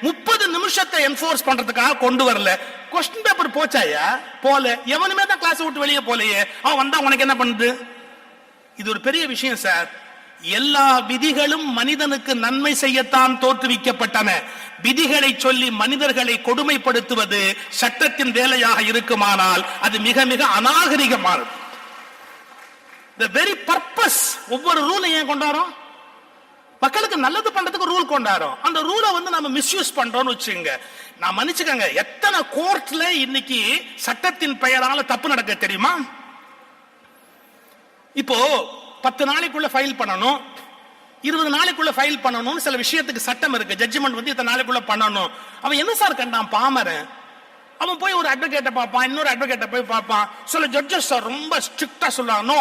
30 நிமிஷத்தை என்ஃபோர்ஸ் பண்றதுக்காக கொண்டு வரல. கொஸ்டின் பேப்பர் போச்சாயா? போல. எவனுமே தான் கிளாஸ் விட்டு வெளியே போலையே. அவன் வந்தா உனக்கு என்ன பண்ணுது? இது ஒரு பெரிய விஷயம் சார். எல்லா விதிகளும் மனிதனுக்கு நன்மை செய்யத்தான் தோற்றுவிக்கப்பட்டன. விதிகளை சொல்லி மனிதர்களை கொடுமைப்படுத்துவது சட்டத்தின் வேலையாக இருக்குமானால் அது மிக மிக அநாகரிகமானது. The very purpose, ஒவ்வொரு ரூலை ஏன் கொண்டாரோம்? மக்களுக்கு நல்லது பண்றதுக்கு ரூல் கொண்டாரோம். அந்த ரூலை நம்ம மிஸ்யூஸ் பண்றோம்னு வச்சுங்க, நான் மன்னிச்சுக்கங்க, எத்தனை கோர்ட்ல இன்னைக்கு சட்டத்தின் பெயரால தப்பு நடக்க தெரியுமா? இப்போ 10 நாளைக்குள்ள ஃபைல் பண்ணணும், 20 நாளைக்குள்ள ஃபைல் பண்ணணும். சில விஷயத்துக்கு சட்டம் இருக்கு, ஜட்ஜ்மெண்ட் இத்தனை நாளைக்குள்ள பண்ணணும். அவன் என்ன சார் கண்டான்? பாமரன். அவன் போய் ஒரு அட்வொகேட்டை பார்ப்பான், இன்னொரு அட்வொகேட்டை போய் பார்ப்பான். சில ஜட்ஜஸ் சார் ரொம்ப ஸ்ட்ரிக்டா சொல்றாங்க,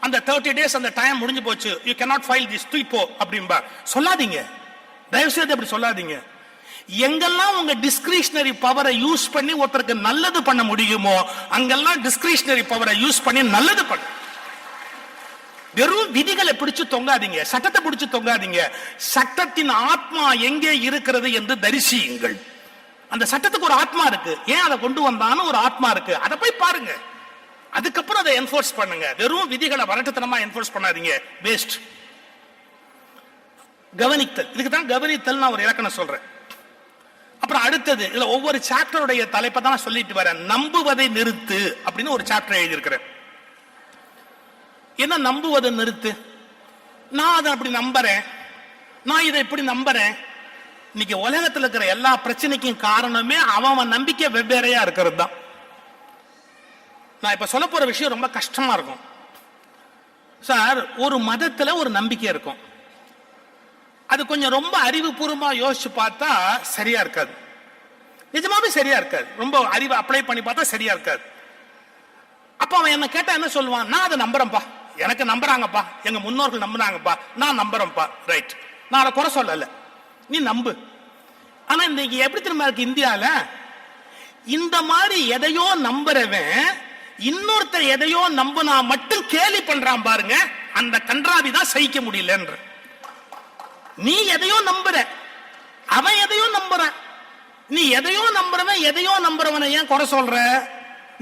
அந்த 30 days அந்த டைம் முடிஞ்சு போச்சு, யூ cannot file this, தூய்போ அப்படிம்பா. சொல்லாதீங்க, தயவு செய்து அப்படி சொல்லாதீங்க. எங்கெல்லாம் உங்க டிஸ்கிரிஷனரி பவரை யூஸ் பண்ணி ஒருத்தருக்கு நல்லது பண்ண முடியுமோ அங்கெல்லாம் டிஸ்கிரிஷனரி பவரை யூஸ் பண்ணி நல்லது பண்ண. வெறும் விதிகளை பிடிச்சு தொங்காதீங்க, சட்டத்தை பிடிச்சு தொங்காதீங்க. சட்டத்தின் ஆத்மா எங்கே இருக்கிறது என்று தரிசியுங்கள். அந்த சட்டத்துக்கு ஒரு ஆத்மா இருக்கு, ஏன் அதை கொண்டு வந்தான்னு ஒரு ஆத்மா இருக்கு, அதை போய் பாருங்க. அதுக்கப்புறம் அதை என்ஃபோர்ஸ் பண்ணுங்க. வெறும் விதிகளை வரட்டுத்தனமா என்ஃபோர்ஸ் பண்ணாதீங்க, வேஸ்ட். கவனித்தல், இதுக்கு தான் கவனித்தல் நான் ஒரு இலக்கணம் சொல்றேன். அப்புறம் அடுத்தது, இதுல ஒவ்வொரு சாப்டருடைய தலைப்பை தான் நான் சொல்லிட்டு வரேன். நம்புவதை நிறுத்து அப்படின்னு ஒரு சாப்டர் எழுதியிருக்கிறேன். என்ன நம்புவதை நிறுத்து? நான் அதை அப்படி நம்புறேன், நான் இதை இப்படி நம்புறேன். இன்னைக்கு உலகத்தில் இருக்கிற எல்லா பிரச்சனைக்கும் காரணமே அவன் நம்பிக்கை வெவ்வேறையா இருக்கிறது தான். நான் இப்ப சொல்ல போற விஷயம் ரொம்ப கஷ்டமா இருக்கும் சார். ஒரு மதத்துல ஒரு நம்பிக்கை இருக்கும், அது கொஞ்சம் ரொம்ப அறிவுபூர்வமா யோசிச்சு பார்த்தா சரியா இருக்காது, நிஜமாவே சரியா இருக்காது. ரொம்ப அறிவை அப்ளை பண்ணி பார்த்தா சரியா இருக்காது. அப்ப அவன் என்ன கேட்டா என்ன சொல்லுவான்? நான் அதை நம்புறேன்ப்பா, எனக்கு நம்புறாங்கப்பா, எங்க முன்னோர்கள் நம்புறாங்கப்பா, நான் நம்புறேன்ப்பா. ரைட், நான் அதை குறை சொல்லல, நீ நம்பு. ஆனா இன்னைக்கு எப்படி திரும்ப இருக்கு இந்தியால, இந்த மாதிரி எதையோ நம்புறவன் இன்னொருத்தர் எதையோ நம்பினா மட்டும் கேலி பண்றான் பாருங்க, அந்த கன்றாவி தான் சகிக்க முடியலன்ற. நீ எதையோ நம்புற, அவன் எதையோ நம்புறான். நீ எதையோ நம்புறவன் எதையோ நம்புறவனை ஏன் குறை சொல்ற?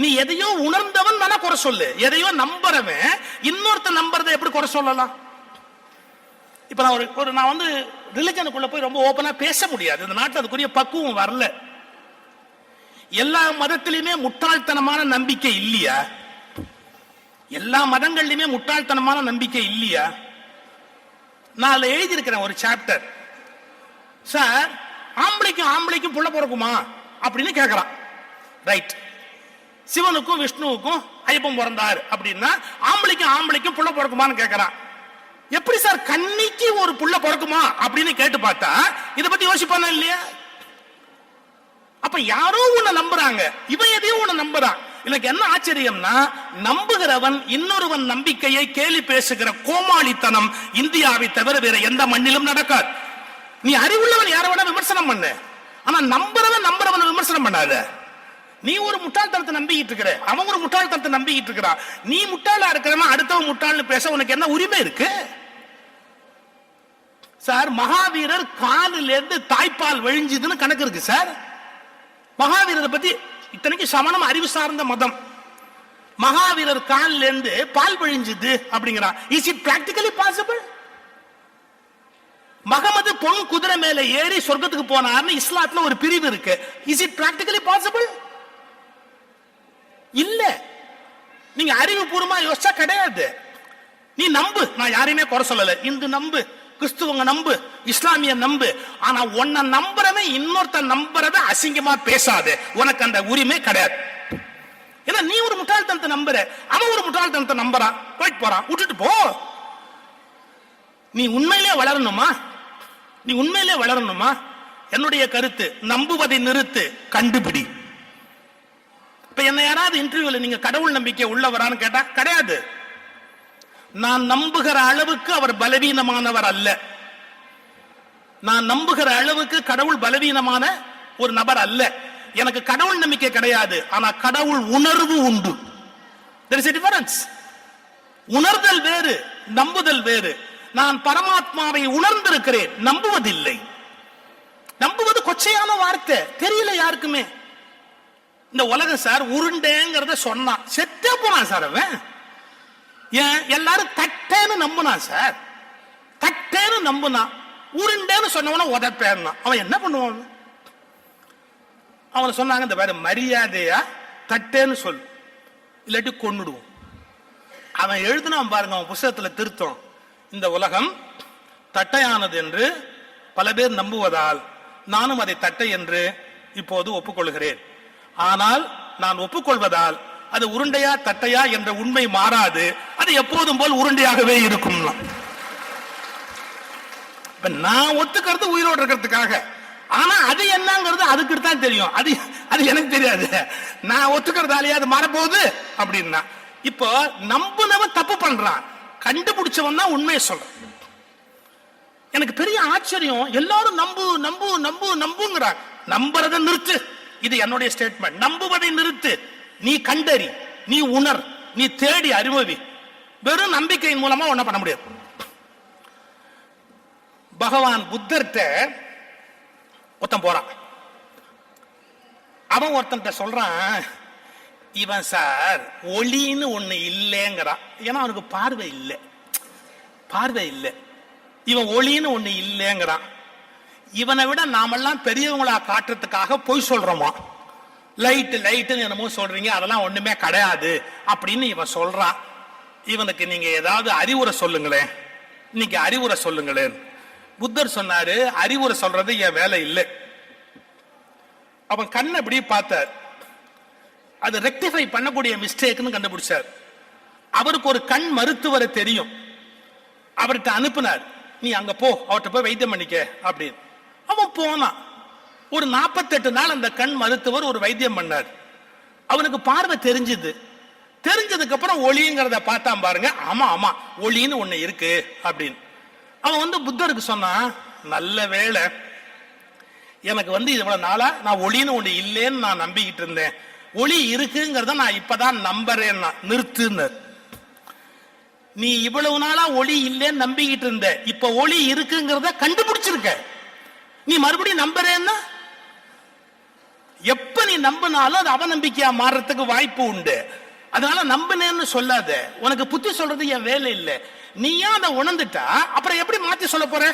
நீ எதையோ உணர்ந்தவன் தானே குறை சொல்லு. எதையோ நம்புறவன் இன்னொருத்த நம்புறதை எப்படி குறை சொல்லலாம்? இப்ப நான் வந்து ரிலிஜனுக்குள்ள போய் ரொம்ப ஓபனா பேச முடியாது, இந்த நாட்டில் அதுக்குரிய பக்குவம் வரல. எல்லா மதத்திலுமே முட்டாள்தனமான நம்பிக்கை இல்லையா? எல்லா மதங்கள்லயுமே முட்டாள்தனமான நம்பிக்கை இல்லையா? நான் எழுதியிருக்கிறேன் ஒரு சாப்டர். சார், ஆம்பளைக்கும் புள்ள பிறக்குமா அப்படின்னு கேட்கறான். ரைட், சிவனுக்கும் விஷ்ணுவுக்கும் ஐயப்பன் பிறந்தார் அப்படின்னா ஆம்பளைக்கும் புள்ள பிறக்குமான்னு கேட்கறான். எப்படி சார் கன்னிக்கு ஒரு புள்ள பிறக்குமா அப்படின்னு கேட்டு பார்த்தா இதை பத்தி யோசிப்பானா இல்லையா? அப்ப யாரோ உன்னை நம்புறாங்க, இவன் எதையோ உன்னை நம்புறான். எனக்கு என்ன ஆச்சரியம்னா, நம்புகிறவன் இன்னொருவன் நம்பிக்கையை கேலி பேசுகிற கோமாளித்தனம் இந்தியாவை தவிர வேற எந்த மண்ணிலும் நடக்காது. நீ அறிவுள்ளவன் யாரை வேணா விமர்சனம் பண்ணு, ஆனா நம்புறவன் விமர்சனம் பண்ணாத. நீ ஒரு முட்டாள்தனத்தை நம்பிக்கிட்டு இருக்கிற, அவன் ஒரு முட்டாள்தனத்தை நம்பிக்கிட்டு இருக்கிறான். நீ முட்டாளா இருக்கிறவன் அடுத்தவன் முட்டாள்னு பேச உனக்கு என்ன உரிமை இருக்கு? சார், மகாவீரர் காலில் இருந்து தாய்ப்பால் வழிஞ்சுதுன்னு கணக்கு இருக்கு சார். மகாவீரரை பத்தி, இத்தனைக்கு சமணம் அறிவு சார்ந்த மதம், மகாவீரர் காலில் இருந்து பால் வழிஞ்சுது அப்படிங்கிறான். Is it practically possible? Muhammad பொன் குதிரை மேல ஏறி சொர்க்கத்துக்கு போனார்னு இஸ்லாத்துல ஒரு பிரிவு இருக்கு. Is it practically possible? இல்ல. நீங்க அறிவுபூர்வமா யோசிச்சா கிடையாது. நீ நம்பு, நான் யாரையுமே குறை சொல்லல. இந்து நம்பு, கிறிஸ்துவங்க நம்பு, இஸ்லாமிய நம்பு. ஆனா உன்னை நம்புறவன் இன்னொருத்த நம்புறத அசிங்கமா பேசாது, உனக்கு அந்த உரிமை கிடையாது. ஏன்னா நீ ஒரு முட்டாள்தனத்தை நம்புற, அவன் ஒரு முட்டாள்தனத்தை நம்புறான், போயிட்டு போறான், விட்டுட்டு போ. நீ உண்மையிலே வளரணுமா? என்னுடைய கருத்து, நம்புவதை நிறுத்து, கண்டுபிடி. இப்ப என்ன யாராவது இன்டர்வியூல நீங்க கடவுள் நம்பிக்கை உள்ளவரான்னு கேட்டா கிடையாது. நான் நம்புகிற அளவுக்கு அவர் பலவீனமானவர் அல்ல. நான் நம்புகிற அளவுக்கு கடவுள் பலவீனமான ஒரு நபர் அல்ல. எனக்கு கடவுள் நம்பிக்கை கிடையாது, ஆனா கடவுள் உணர்வு உண்டு. There is a difference. உணர்தல் வேறு, நம்புதல் வேறு. நான் பரமாத்மாவை உணர்ந்திருக்கிறேன், நம்புவதில்லை. நம்புவது கொச்சையான வார்த்தை, தெரியல யாருக்குமே. இந்த உலகம் சார் உருண்டேங்கிறத சொன்னா செத்தே போனான் சார் அவன். ஏன் எல்லாரும் தட்டேன்னு நம்புனா சார், தட்டேன்னு நம்புனா, உருண்டேன்னு சொன்னவன உதப்பேன்னா அவன் என்ன பண்ணுவான்? அவனை சொன்னாங்க, இந்த வேற மரியாதையா தட்டேன்னு சொல், இல்லாட்டி கொன்னுடுவோம். அவன் எழுதினான் பாருங்க, அவன் புத்தகத்துல திருத்தம். இந்த உலகம் தட்டையானது என்று பல பேர் நம்புவதால் நானும் அதை தட்டை என்று இப்போது ஒப்புக்கொள்கிறேன். ஆனால் நான் ஒப்புக்கொள்வதால் அது உருண்டையா தட்டையா என்ற உண்மை மாறாது, அது எப்போதும் போல் உருண்டையாகவே இருக்கும். நான் ஒத்துக்கிறது உயிரோடு இருக்கிறதுக்காக, ஆனா அது என்னங்கிறது அதுக்கு தான் தெரியும், அது எனக்கு தெரியாது. நான் ஒத்துக்கிறதாலேயே அது மாறப்போகுது அப்படின்னா. இப்போ நம்புனவன் தப்பு பண்றான், கண்டுபிடிச்சவன் தான் உண்மையை சொல்றான். எனக்கு பெரிய ஆச்சரியம். எல்லாரும் நம்பு நம்பு நம்பு நம்புங்கிறாங்க. நம்புறதை நிறுத்து. இது என்னுடைய ஸ்டேட்மெண்ட். நம்புவதை நிறுத்து. நீ கண்டறி, நீ உணர், நீ தேடி அனுபவி. வெறும் நம்பிக்கையின் மூலமா ஒன்னும் பண்ண முடியாது. பகவான் புத்தர்கிட்ட ஒருத்தன் போறான். அவன் ஒருத்தன் சொல்றான், இவன் சார் ஒளின்னு ஒண்ணு இல்லைங்கிறான். ஏன்னா அவனுக்கு பார்வை இல்லை, பார்வை இல்லை. இவன் ஒளின்னு ஒண்ணு இல்லைங்கிறான். இவனை விட நாமெல்லாம் பெரியவங்களா காட்டுறதுக்காக பொய் சொல்றோமா? லைட் லைட்டுன்னு என்னமோ சொல்றீங்க, அதெல்லாம் ஒண்ணுமே கிடையாது அப்படின்னு இவன் சொல்றான். இவனுக்கு நீங்க ஏதாவது அறிவுரை சொல்லுங்களேன், இன்னைக்கு அறிவுரை சொல்லுங்களேன். புத்தர் சொன்னாரு, அறிவுரை சொல்றது என் வேலை இல்லை. அவன் கண்ணை அப்படி பார்த்தார். அது ரெக்டிஃபை பண்ணக்கூடிய மிஸ்டேக்னு கண்டுபிடிச்சார். அவருக்கு ஒரு கண் மருத்துவரை தெரியும். அவர்கிட்ட அனுப்பினார், நீ அங்க போ, அவர்கிட்ட போய் வைத்தியம் பண்ணிக்க அப்படின்னு. அவன் போனான். ஒரு 48 நாள் அந்த கண் மருத்துவர் ஒரு வைத்தியம் பண்ணார். அவனுக்கு பார்வை தெரிஞ்சது. தெரிஞ்சதுக்கு அப்புறம் ஒளிங்கிறத பார்த்தான் பாருங்க. ஆமா ஆமா ஒளின்னு ஒண்ணு இருக்கு அப்படின்னு. அவன் புத்தருக்கு சொன்னான், நல்ல வேளை, எனக்கு இவ்வளவு நாளா நான் ஒளின்னு ஒண்ணு இல்லேன்னு நான் நம்பிக்கிட்டு இருந்தேன். ஒளி இருக்குங்கிறத நான் இப்பதான் நம்புறேன். நிறுத்துன்னு. நீ இவ்வளவு நாளா ஒளி இல்லேன்னு நம்பிக்கிட்டு இருந்த, இப்ப ஒளி இருக்குங்கிறத கண்டுபிடிச்சிருக்க. நீ மறுபடியும் நம்புறேன்னா எப்ப நீ நம்பினாலும் அது அவநம்பிக்கையா மாறுறதுக்கு வாய்ப்பு உண்டு. அதனால நம்பினேன்னு சொல்லாத. உனக்கு புத்தி சொல்றது என் வேலை இல்லை. நீயா அதை உணர்ந்துட்டா அப்புறம் எப்படி மாத்தி சொல்ல போற?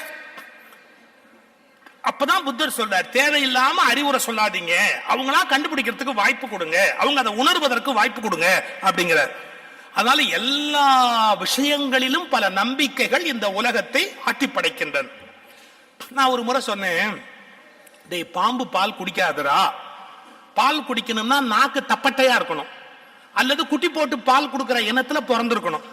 அப்பதான் புத்தர் சொல்றார், தேவையில்லாம அறிவுரை சொல்லாதீங்க, அவங்களா கண்டுபிடிக்கிறதுக்கு வாய்ப்பு கொடுங்க, அவங்க அதை உணர்வதற்கு வாய்ப்பு கொடுங்க அப்படிங்கிறார். அதனால எல்லா விஷயங்களிலும் பல நம்பிக்கைகள் இந்த உலகத்தை ஆட்டி படைக்கின்றன. நான் ஒரு முறை சொன்னேன், டேய் பாம்பு பால் குடிக்காதரா, பால் குடிக்கணும்னா நாக்கு தப்பட்டையா இருக்கணும், அல்லது குட்டி போட்டு பால் கொடுக்கிற இனத்துல பிறந்திருக்கணும்.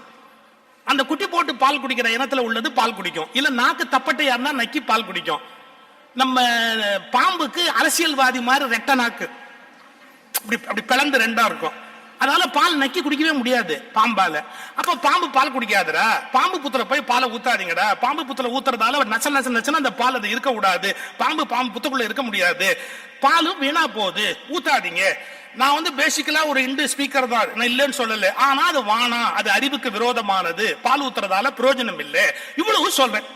அந்த குட்டி போட்டு பால் குடிக்கிற இனத்துல உள்ளது பால் குடிக்கும். இல்ல நாக்கு தப்பட்டையா இருந்தா நக்கி பால் குடிக்கும். நம்ம பாம்புக்கு அரசியல்வாதி மாதிரி ரெட்ட நாக்கு, அப்படி பிளந்து ரெண்டா இருக்கும். அதனால பால் நக்கி குடிக்கவே முடியாது பாம்பால. அப்ப பாம்பு பால் குடிக்காதுடா, பாம்பு புத்துல போய் பாலை ஊத்தாதீங்கடா, பாம்பு புத்துல ஊத்துறதால நச்ச நச்ச நச்சுன்னா அந்த பால் அது இருக்க கூடாது, பாம்பு புத்துக்குள்ள இருக்க முடியாது, பாலும் வீணா போகுது, ஊத்தாதீங்க. நான் பேசிக்கலா ஒரு இந்து ஸ்பீக்கர் தான், நான் இல்லைன்னு சொல்லல. ஆனா அது வானா, அது அறிவுக்கு விரோதமானது, பால் ஊத்துறதால பிரயோஜனம் இல்லை, இவ்வளவு சொல்றேன்.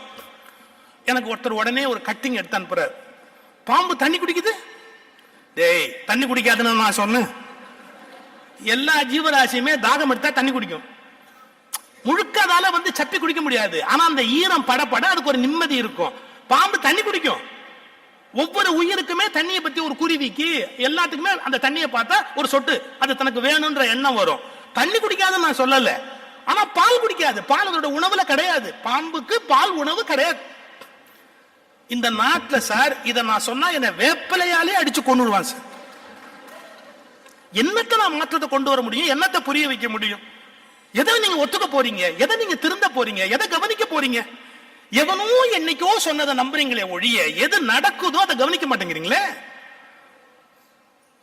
எனக்கு ஒருத்தர் உடனே ஒரு கட்டிங் எடுத்து அனுப்புறாரு, பாம்பு தண்ணி குடிக்குது. டேய் தண்ணி குடிக்காதுன்னு நான் சொன்னேன். எல்லா ஜீவராசியுமே தாகம் எடுத்தா தண்ணி குடிக்கும். முழுக்கதால சப்பி குடிக்க முடியாது. ஆனா அந்த ஈரம் படப்பட அதுக்கு ஒரு நிம்மதி இருக்கும். பாம்பு தண்ணி குடிக்கும். ஒவ்வொரு உயிருக்குமே தண்ணியை பத்தி, ஒரு குருவிக்கு எல்லாத்துக்குமே அந்த தண்ணியை பார்த்தா ஒரு சொட்டு அது தனக்கு வேணும்ன்ற எண்ணம் வரும். தண்ணி குடிக்காதுன்னு நான் சொல்லல, ஆனா பால் குடிக்காது. பால் அதோட உணவுல கிடையாது. பாம்புக்கு பால் உணவு கிடையாது. இந்த நாட்டுல சார் இதை நான் சொன்னா என்ன வேப்பலையாலே அடிச்சு கொண்டுடுவான் சார். என்னத்தை நான் மாற்றத்தை கொண்டு வர முடியும்? என்னத்தை புரிய வைக்க முடியும்? எதை நீங்க ஒத்துக்க போறீங்க? எதை நீங்க திருந்த போறீங்க? எதை கவனிக்க போறீங்க? எவனோ என்னைக்கோ சொன்னதை நம்புறீங்களே ஒழிய எது நடக்குதோ அதை கவனிக்க மாட்டேங்கிறீங்களே.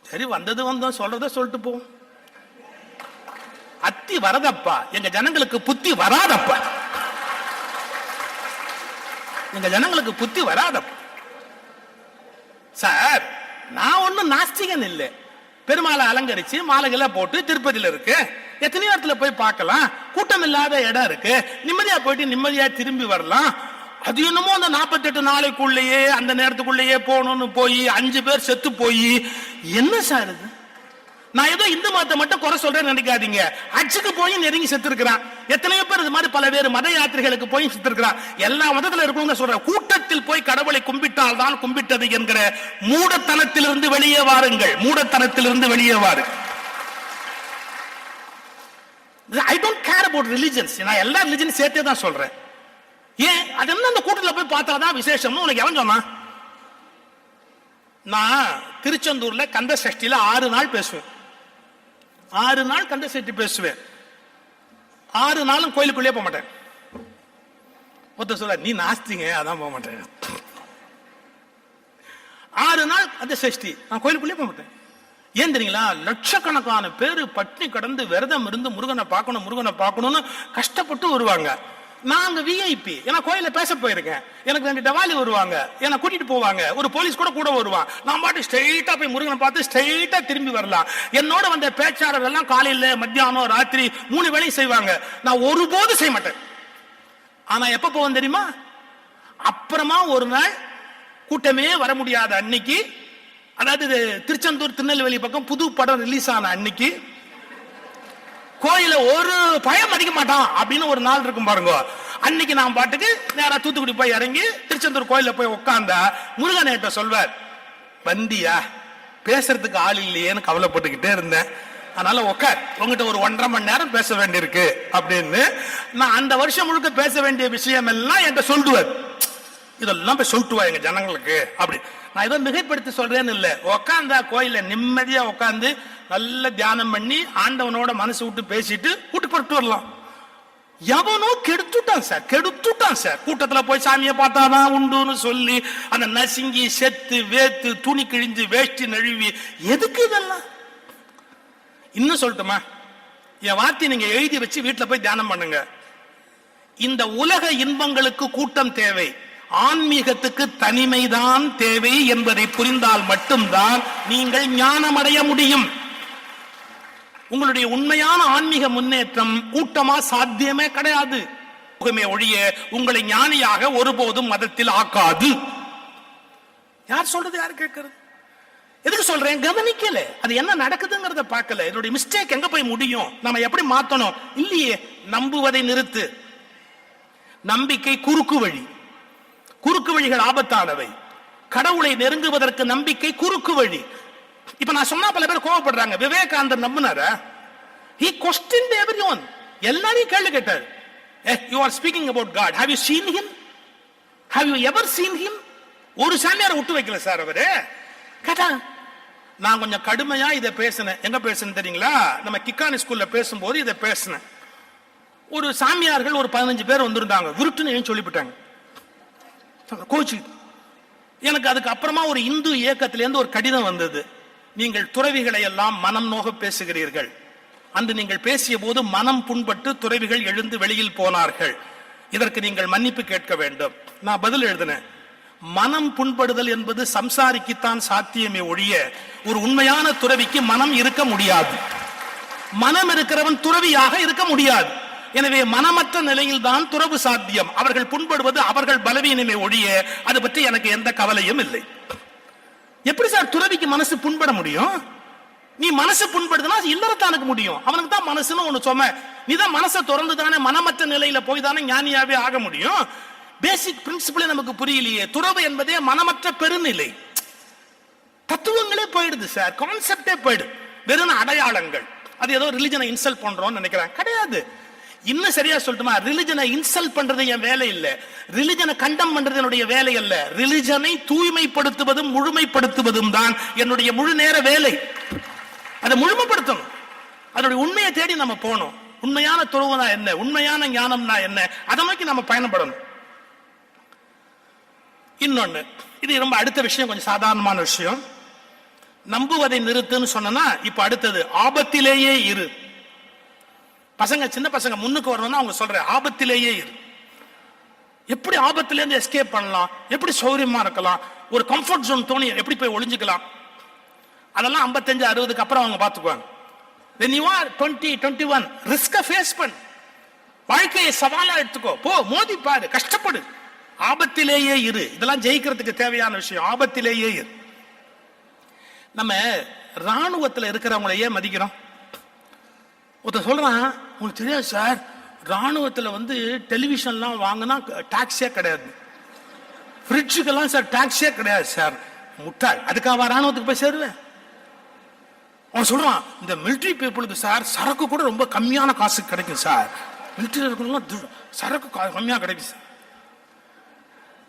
சரி, வந்தோம் சொல்றத சொல்லிட்டு போ. அத்தி வரதப்பா, எங்க ஜனங்களுக்கு புத்தி வராதப்பா, எங்க ஜனங்களுக்கு புத்தி வராதப்பா. சார் நான் ஒன்னும் நாஸ்திகன் இல்லை. பெருமாளை அலங்கரிச்சு மாலைகளை போட்டு திருப்பதியில இருக்கு, எத்தனையோ இடத்துல போய் பார்க்கலாம். கூட்டம் இல்லாத இடம் இருக்கு, நிம்மதியா போயிட்டு நிம்மதியா திரும்பி வரலாம். அது என்னமோ அந்த 48 நாளைக்குள்ளேயே அந்த நேரத்துக்குள்ளேயே போகணும்னு போய் 5 பேர் செத்து போய் என்ன சார் இது? நான் ஏதோ இந்து மதத்தை மட்டும் குறை சொல்றேன்னு நினைக்காதீங்க. ஹஜ்ஜுக்கு போய் நெருங்கி செத்து இருக்கிறான். எத்தனையோ பேர் இது மாதிரி பல பேர் மத யாத்திரைகளுக்கு போய் செத்து இருக்கிறான். எல்லா மதத்துல இருக்கவங்க சொல்ற, கூட்டத்தில் போய் கடவுளை கும்பிட்டால் தான் கும்பிட்டது என்கிற மூடத்தனத்திலிருந்து வெளியே வாருங்கள், மூடத்தனத்திலிருந்து வெளியே வாருங்கள். I don't care about religions. நான் எல்லா ரிலிஜன் சேர்த்தே தான் சொல்றேன். ஏன் அது என்ன அந்த கூட்டத்தில் போய் பார்த்தாதான் விசேஷம்னு உனக்கு எவன் சொன்னா? நான் திருச்செந்தூர்ல கந்த சஷ்டியில 6 நாள் பேசுவேன். 6 நாள் கந்த சஷ்டி பேசுவேன். 6 நாளும் கோயிலுக்குள்ளே போக மாட்டேன். ஒருத்தர் சொல்ல, நீ நாஸ்திங்க அதான் போக மாட்டேன். 6 நாள் கந்த சஷ்டி நான் கோயிலுக்குள்ளே போக மாட்டேன். ஏன் தெரியுங்களா? லட்சக்கணக்கான பேரு பட்டினி கடந்து விரதம் இருந்து முருகனை பார்க்கணும் முருகனை பார்க்கணும்னு கஷ்டப்பட்டு வருவாங்க. நான் அங்க விஐபி, ஏன்னா கோயில பேச போயிருக்கேன். எனக்கு 2 டவாலி வருவாங்க, என்ன கூட்டிட்டு போவாங்க, ஒரு போலீஸ் கூட வருவான். நான் பாட்டு ஸ்ட்ரெயிட்டா போய் முருகனை பார்த்து ஸ்ட்ரெயிட்டா திரும்பி வரலாம். என்னோட வந்த பேச்சாளர் எல்லாம் காலையில மத்தியானம் ராத்திரி 3 வேளையும் செய்வாங்க. நான் ஒருபோதும் செய்ய மாட்டேன். ஆனா எப்ப போவேன் தெரியுமா? அப்புறமா ஒரு நாள் கூட்டமே வர முடியாத அன்னைக்கு, அதாவது திருச்செந்தூர் திருநெல்வேலி பக்கம் புது படம் ரிலீஸ் ஆன அன்னைக்கு, கோயில ஒரு பயம் மதிக்க மாட்டான் அப்படின்னு ஒரு நாள் இருக்கும் பாருங்க. அன்னைக்கு நான் பாட்டுக்கு நேரா தூத்துக்குடி போய் இறங்கி திருச்செந்தூர் கோயில போய் உட்கார்ந்தா முருகன் சொல்வார், வந்தியா பேசுறதுக்கு ஆள் இல்லையேன்னு கவலைப்பட்டுக்கிட்டே இருந்தேன், அதனால உட்கார், உங்ககிட்ட ஒரு 1.5 மணி நேரம் பேச வேண்டியிருக்கு அப்படின்னு. நான் அந்த வருஷம் முழுக்க பேச வேண்டிய விஷயம் எல்லாம் என்கிட்ட சொல்லுவார். இதெல்லாம் போய் சொல்லிட்டுவா எங்க ஜனங்களுக்கு அப்படி. நான் ஏதோ மிகைப்படுத்தி சொல்றேன்னு இல்ல. உட்காந்தா கோயில நிம்மதியா உட்காந்து நல்ல தியானம் பண்ணி ஆண்டவனோட மனசு விட்டு பேசிட்டு வீட்டுக்கு போட்டு வரலாம். எவனோ கெடுத்துட்டான் சார். கூட்டத்துல போய் சாமியை பார்த்தாதான் உண்டுன்னு சொல்லி அந்த நசுங்கி செத்து வேத்து துணி கிழிஞ்சு வேஷ்டி நழுவி எதுக்கு இதெல்லாம்? இன்னும் சொல்லட்டுமா, என் வார்த்தை நீங்க எழுதி வச்சு வீட்டுல போய் தியானம் பண்ணுங்க. இந்த உலக இன்பங்களுக்கு கூட்டம் தேவை, ஆன்மீகத்துக்கு தனிமைதான் தேவை என்பதை புரிந்தால் மட்டும்தான் நீங்கள் ஞானம் அடைய முடியும். உங்களுடைய உண்மையான ஆன்மீக முன்னேற்றம் கூட்டமா சாத்தியமே கிடையாது. ஒழிய உங்களை ஞானியாக ஒருபோதும் மதத்தில் ஆக்காது. யார் சொல்றது, யார் கேட்கிறது? எதுக்கு சொல்றேன்? கவனிக்கல, அது என்ன நடக்குதுங்கிறத பார்க்கல. என்னுடைய மிஸ்டேக் எங்க போய் முடியும், நம்ம எப்படி மாத்தணும்? இல்லையே, நம்புவதை நிறுத்து. நம்பிக்கை குறுக்கு வழி, குறுக்கு வழிகள் ஆபத்தானவை. கடவுளை நெருங்குவதற்கு நம்பிக்கை குறுக்கு வழி. இப்ப நான் சொன்னா பல பேர் கோவப்படுறாங்க. விவேகானந்தர் நம்பினார? He questioned everyone. எல்லாரையும் கேள்வி கேட்டார். You are speaking about God. Have you seen him? Have you ever seen him? ஒரு சாமியாரை விட்டு வைக்கல சார் அவரு. கேட்டா நான் கொஞ்சம் கடுமையா இதை பேசினேன். எங்க பேசுனேன் தெரியுங்களா? நம்ம கிக்கானி ஸ்கூல்ல பேசும்போது இதை பேசினேன். ஒரு சாமியார்கள் ஒரு 15 பேர் வந்திருந்தாங்க. விருட்டுன்னு சொல்லிவிட்டாங்க. கோச்சு எனக்கு அதுக்கு அப்புறமா ஒரு இந்து இயக்கத்திலிருந்து ஒரு கடிதம் வந்தது. நீங்கள் துறவிகளை எல்லாம் மனம் நோக பேசுகிறீர்கள். அன்று நீங்கள் பேசிய போது மனம் புண்பட்டு துறவிகள் எழுந்து வெளியில் போனார்கள். இதற்கு நீங்கள் மன்னிப்பு கேட்க வேண்டும். நான் பதில் எழுதினேன், மனம் புண்படுதல் என்பது சம்சாரிக்குத்தான் சாத்தியமே ஒழிய ஒரு உண்மையான துறவிக்கு மனம் இருக்க முடியாது. மனம் இருக்கிறவன் துறவியாக இருக்க முடியாது. எனவே மனமற்ற நிலையில் தான் துறவு சாத்தியம். அவர்கள் புண்படுவது அவர்கள் பலவீனமே ஒழிய அது பற்றி எனக்கு எந்த கவலையும் இல்லை. எப்படி சார் துறவிக்கு மனசு புண்பட முடியும்? நீ மனசு புண்படுதுன்னா இல்லறத்தானுக்கு முடியும். அவனுக்கு தான் மனசுன்னு ஒண்ணு சொன்ன. நீ தான் மனசை திறந்து தானே மனமற்ற நிலையில போய் தானே ஞானியாவே ஆக முடியும். பேசிக் பிரின்சிபிளே நமக்கு புரியலையே. துறவு என்பதே மனமற்ற பெருநிலை. தத்துவங்களே போயிடுது சார், கான்செப்டே போயிடுது. வெறும் அடையாளங்கள். அது ஏதோ ரிலிஜனை இன்சல்ட் பண்றோம்னு நினைக்கிறேன். கிடையாது. இன்னும் சரியா சொல்லட்டுமா, ரிலிஜனை இன்சல்ட் பண்றது என் வேலை இல்ல, ரிலிஜனை கண்டம் பண்றது என்னுடைய வேலை அல்ல. ரிலிஜனை தூய்மைப்படுத்துவதும் முழுமைப்படுத்துவதும் தான் என்னுடைய முழு நேர வேலை. அதை முழுமைப்படுத்தணும். அதனுடைய உண்மையை தேடி நம்ம போகணும். உண்மையான துறவுனா என்ன, உண்மையான ஞானம்னா என்ன, அதை நோக்கி நம்ம பயணப்படணும். இன்னொன்னு, இது ரொம்ப அடுத்த விஷயம், கொஞ்சம் சாதாரணமான விஷயம். நம்புவதை நிறுத்துன்னு சொன்னா, இப்ப அடுத்தது ஆபத்திலேயே இரு. பசங்க, சின்ன பசங்க முன்னுக்கு வரணும்னா அவங்க சொல்ற ஆபத்திலேயே இரு. எப்படி ஆபத்திலேருந்து எஸ்கேப் பண்ணலாம், எப்படி சௌரியமா இருக்கலாம், ஒரு கம்ஃபர்ட் ஜோன் தோணி எப்படி போய் ஒளிஞ்சுக்கலாம், அதெல்லாம் 55-60க்கு அப்புறம் அவங்க பாத்துக்குவாங்க. when you are 20-21 ரிஸ்க ஃபேஸ் பண்ணு, வாழ்க்கையை சவாலா எடுத்துக்கோ, போ மோதி பாரு, கஷ்டப்படு, ஆபத்திலேயே இரு. இதெல்லாம் ஜெயிக்கிறதுக்கு தேவையான விஷயம். ஆபத்திலேயே இரு. நம்ம ராணுவத்தில் இருக்கிறவங்களையே மதிக்கிறோம். ஒருத்தர் சொல்றான், உங்களுக்கு தெரியாது சார், ராணுவத்தில் டெலிவிஷன்லாம் வாங்கினா டாக்ஸே கிடையாது, ஃப்ரிட்ஜுக்கெல்லாம் சார் டாக்ஸே கிடையாது சார். முட்டாள், அதுக்காக ராணுவத்துக்கு போய் சேருவேன். அவன் சொல்றான், இந்த மிலிட்டரி பீப்புளுக்கு சார் சரக்கு கூட ரொம்ப கம்மியான காசு கிடைக்கும் சார், மிலிட்டரி இருக்கணும் சரக்கு கம்மியா கிடைக்கும் சார்.